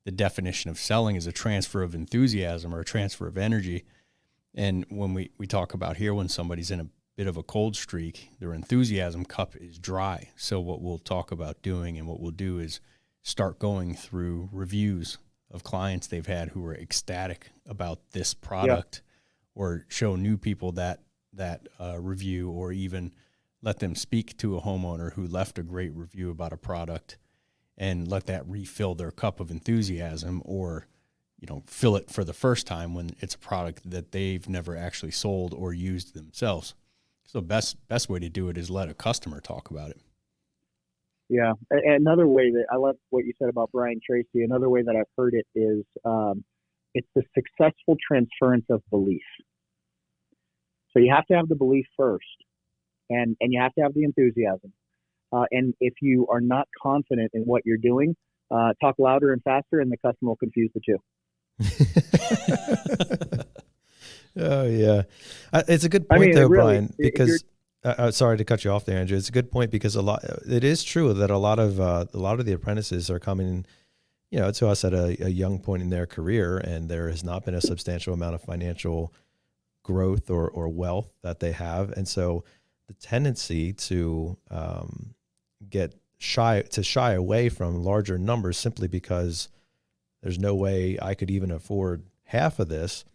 the definition of selling is a transfer of enthusiasm or a transfer of energy. And when we talk about here, when somebody's in a bit of a cold streak, their enthusiasm cup is dry. So what we'll talk about doing and what we'll do is start going through reviews of clients they've had who were ecstatic about this product, or show new people that review, or even let them speak to a homeowner who left a great review about a product, and let that refill their cup of enthusiasm, or fill it for the first time when it's a product that they've never actually sold or used themselves. So best way to do it is let a customer talk about it. Yeah. Another way that I love what you said about Brian Tracy. Another way that I've heard it is it's the successful transference of belief. So you have to have the belief first, and you have to have the enthusiasm. And if you are not confident in what you're doing, talk louder and faster, and the customer will confuse the two. Oh yeah, it's a good point though, really, Brian. Because sorry to cut you off there, Andrew. It's a good point because it is true that a lot of the apprentices are coming, to us at a young point in their career, and there has not been a substantial amount of financial growth or wealth that they have, and so the tendency to get shy away from larger numbers simply because there's no way I could even afford half of this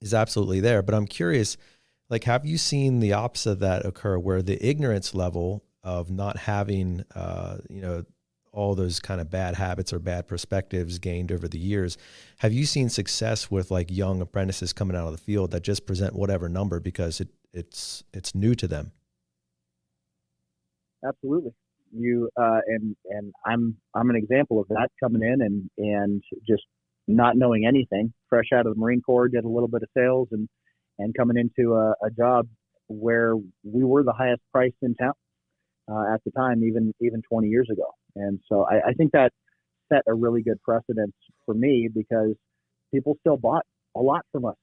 is absolutely there. But I'm curious, like, have you seen the opposite of that occur where the ignorance level of not having, all those kind of bad habits or bad perspectives gained over the years, have you seen success with like young apprentices coming out of the field that just present whatever number because it's new to them? Absolutely. And I'm an example of that, coming in and just not knowing anything, fresh out of the Marine Corps, did a little bit of sales and coming into a job where we were the highest priced in town at the time, even 20 years ago. And so I think that set a really good precedence for me because people still bought a lot from us,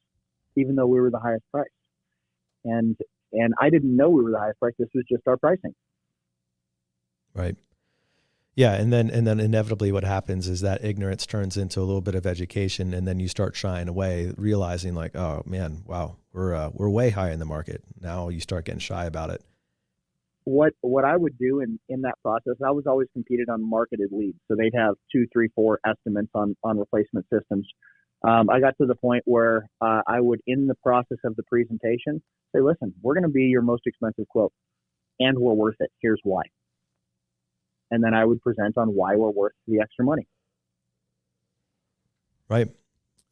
even though we were the highest price. And I didn't know we were the highest price. This was just our pricing. Right. Yeah. And then inevitably what happens is that ignorance turns into a little bit of education, and then you start shying away, realizing like, oh man, wow, we're way high in the market. Now you start getting shy about it. What I would do in that process, I was always competed on marketed leads. So they'd have 2, 3, 4 estimates on replacement systems. I got to the point where I would, in the process of the presentation, say, listen, we're going to be your most expensive quote and we're worth it. Here's why. And then I would present on why we're worth the extra money. Right.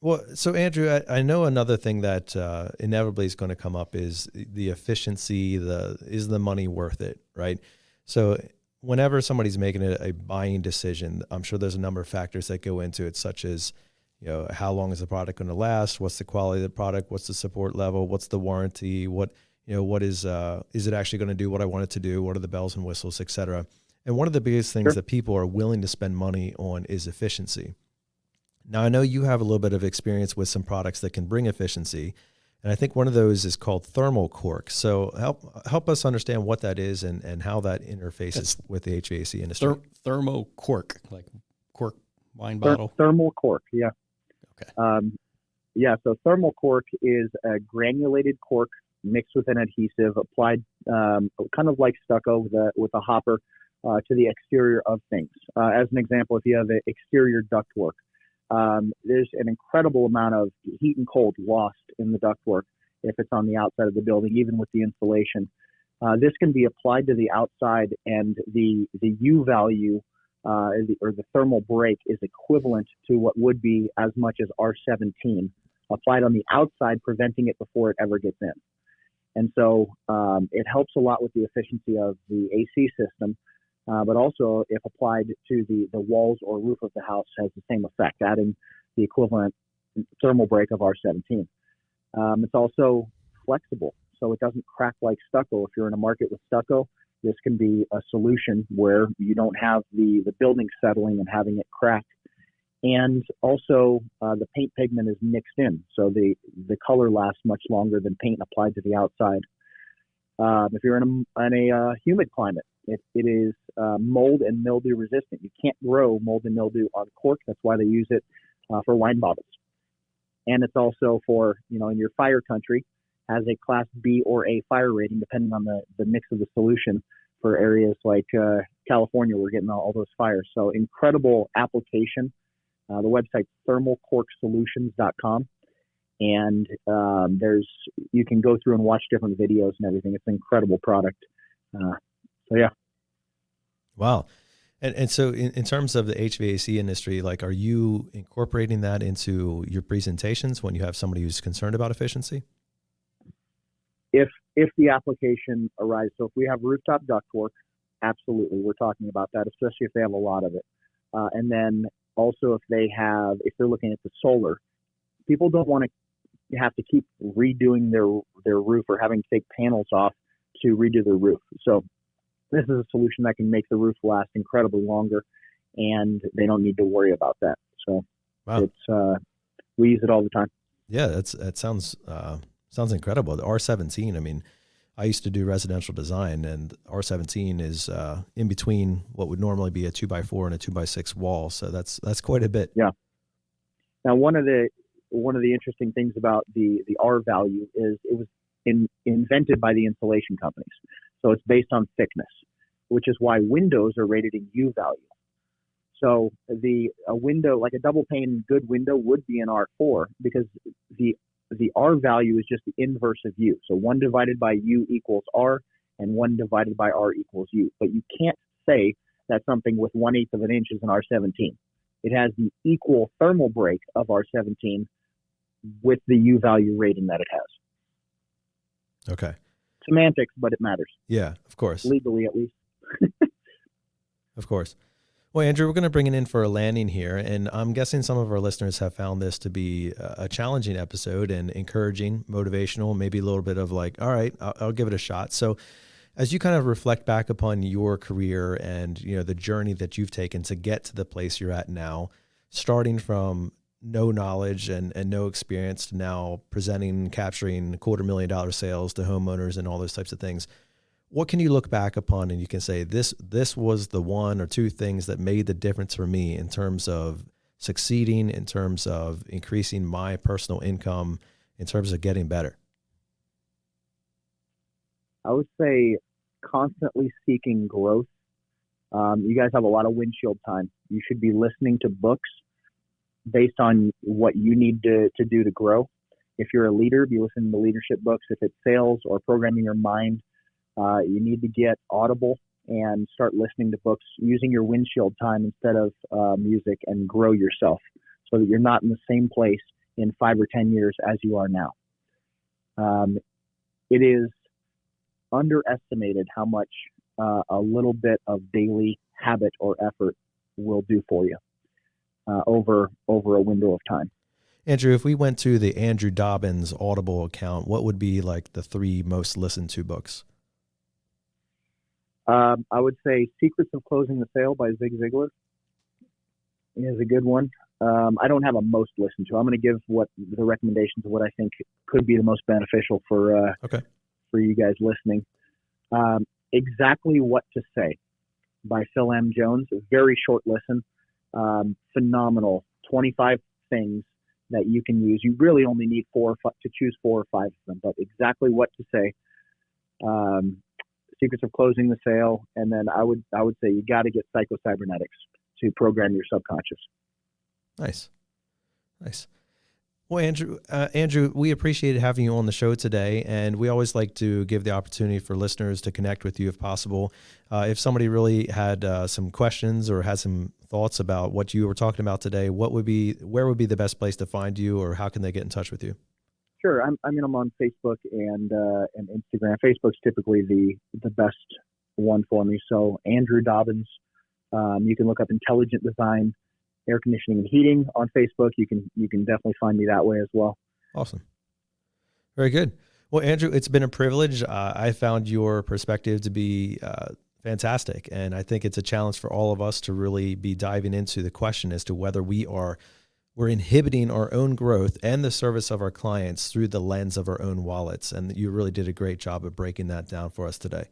Well, so Andrew, I know another thing that inevitably is going to come up is the efficiency, is the money worth it, right? So whenever somebody's making a buying decision, I'm sure there's a number of factors that go into it, such as, how long is the product going to last? What's the quality of the product? What's the support level? What's the warranty? What is it actually going to do what I want it to do? What are the bells and whistles, et cetera? And one of the biggest things that people are willing to spend money on is efficiency. Now, I know you have a little bit of experience with some products that can bring efficiency, and I think one of those is called thermal cork. So help us understand what that is and how that interfaces with the HVAC industry. Thermal cork, like cork wine bottle? Thermal cork, yeah. Okay. So thermal cork is a granulated cork mixed with an adhesive applied kind of like stucco with a hopper to the exterior of things. As an example, if you have exterior ductwork, there's an incredible amount of heat and cold lost in the ductwork if it's on the outside of the building, even with the insulation. This can be applied to the outside, and the U value or the thermal break is equivalent to what would be as much as R17 applied on the outside, preventing it before it ever gets in. And so it helps a lot with the efficiency of the AC system. But also, if applied to the walls or roof of the house, has the same effect, adding the equivalent thermal break of R17. It's also flexible, so it doesn't crack like stucco. If you're in a market with stucco, this can be a solution where you don't have the building settling and having it crack. And also, the paint pigment is mixed in, so the color lasts much longer than paint applied to the outside. If you're in a humid climate, it is mold and mildew resistant. You can't grow mold and mildew on cork. That's why they use it for wine bottles. And it's also for, in your fire country, has a class B or A fire rating, depending on the mix of the solution for areas like California. We're getting all those fires. So incredible application. The website's thermalcorksolutions.com. And you can go through and watch different videos and everything. It's an incredible product. So yeah. Wow. And so in terms of the HVAC industry, like, are you incorporating that into your presentations when you have somebody who's concerned about efficiency? If the application arises, so if we have rooftop ductwork, absolutely, we're talking about that, especially if they have a lot of it. And then also if they're looking at the solar, people don't want to have to keep redoing their roof or having to take panels off to redo their roof. So this is a solution that can make the roof last incredibly longer, and they don't need to worry about that. So It's we use it all the time. Yeah, that sounds incredible. The R17, I mean, I used to do residential design, and R17 is in between what would normally be a 2x4 and a 2x6 wall. So that's quite a bit. Yeah. Now, one of the interesting things about the R value is it was invented by the insulation companies. So it's based on thickness, which is why windows are rated in U value. So a window, like a double pane good window, would be an R4 because the R value is just the inverse of U. So 1 divided by U equals R, and 1 divided by R equals U. But you can't say that something with 1/8 of an inch is an R17. It has the equal thermal break of R17 with the U value rating that it has. Okay. Semantics, but it matters. Yeah, of course. Legally, at least. Of course. Well, Andrew, we're going to bring it in for a landing here, and I'm guessing some of our listeners have found this to be a challenging episode and encouraging, motivational, maybe a little bit of like, all right, I'll give it a shot. So as you kind of reflect back upon your career and, you know, the journey that you've taken to get to the place you're at now, starting from no knowledge and no experience to now presenting, capturing $250,000 sales to homeowners and all those types of things, what can you look back upon and you can say, this was the one or two things that made the difference for me in terms of succeeding, in terms of increasing my personal income, in terms of getting better? I would say constantly seeking growth. You guys have a lot of windshield time. You should be listening to books based on what you need to do to grow. If you're a leader, be listening to leadership books. If it's sales or programming your mind, you need to get Audible and start listening to books using your windshield time instead of music, and grow yourself so that you're not in the same place in 5 or 10 years as you are now. It is underestimated how much a little bit of daily habit or effort will do for you over a window of time. Andrew, if we went to the Andrew Dobbins Audible account, what would be like the 3 most listened to books? I would say Secrets of Closing the Sale by Zig Ziglar is a good one. I don't have a most listened to. I'm going to give the recommendations of what I think could be the most beneficial for you guys listening. Exactly What to Say by Phil M. Jones. A very short listen. Phenomenal. 25 things that you can use. You really only need 4 or 5 to choose 4 or 5 of them, but Exactly What to Say. Secrets of Closing the Sale, and then I would say you got to get Psycho-Cybernetics to program your subconscious. Nice. Well, Andrew, we appreciate having you on the show today, and we always like to give the opportunity for listeners to connect with you if possible. If somebody really had some questions or had some thoughts about what you were talking about today, where would be the best place to find you, or how can they get in touch with you? Sure. I'm on Facebook and Instagram. Facebook's typically the best one for me. So Andrew Dobbins. You can look up Intelligent Design, Air Conditioning and Heating on Facebook. You can definitely find me that way as well. Awesome. Very good. Well, Andrew, it's been a privilege. I found your perspective to be fantastic, and I think it's a challenge for all of us to really be diving into the question as to whether we're inhibiting our own growth and the service of our clients through the lens of our own wallets. And you really did a great job of breaking that down for us today.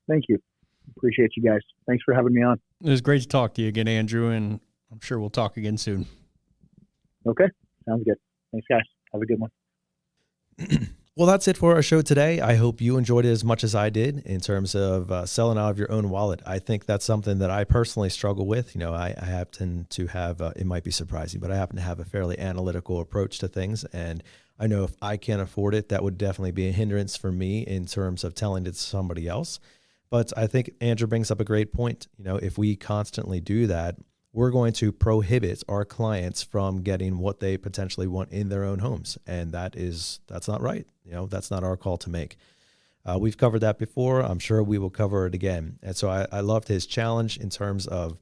Thank you. Appreciate you guys. Thanks for having me on. It was great to talk to you again, Andrew, and I'm sure we'll talk again soon. Okay. Sounds good. Thanks, guys. Have a good one. Well, that's it for our show today. I hope you enjoyed it as much as I did in terms of selling out of your own wallet. I think that's something that I personally struggle with. You know, I happen to have, it might be surprising, but I happen to have a fairly analytical approach to things. And I know if I can't afford it, that would definitely be a hindrance for me in terms of telling it to somebody else. But I think Andrew brings up a great point. You know, if we constantly do that, we're going to prohibit our clients from getting what they potentially want in their own homes. And that's not right. You know, that's not our call to make. We've covered that before. I'm sure we will cover it again. And so I loved his challenge in terms of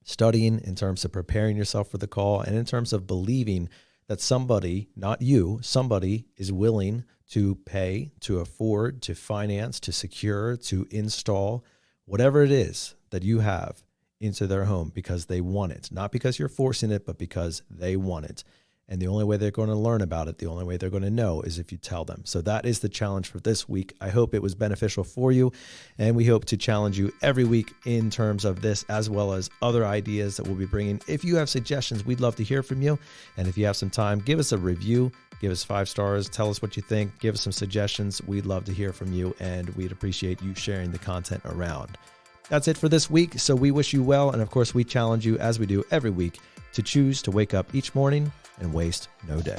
studying, in terms of preparing yourself for the call, and in terms of believing that somebody, not you, somebody is willing to pay, to afford, to finance, to secure, to install, whatever it is that you have into their home because they want it, not because you're forcing it, but because they want it. And the only way they're going to learn about it, the only way they're going to know is if you tell them. So that is the challenge for this week. I hope it was beneficial for you. And we hope to challenge you every week in terms of this, as well as other ideas that we'll be bringing. If you have suggestions, we'd love to hear from you. And if you have some time, give us a review, give us 5 stars, tell us what you think, give us some suggestions. We'd love to hear from you, and we'd appreciate you sharing the content around. That's it for this week. So we wish you well. And of course, we challenge you, as we do every week, to choose to wake up each morning and waste no day.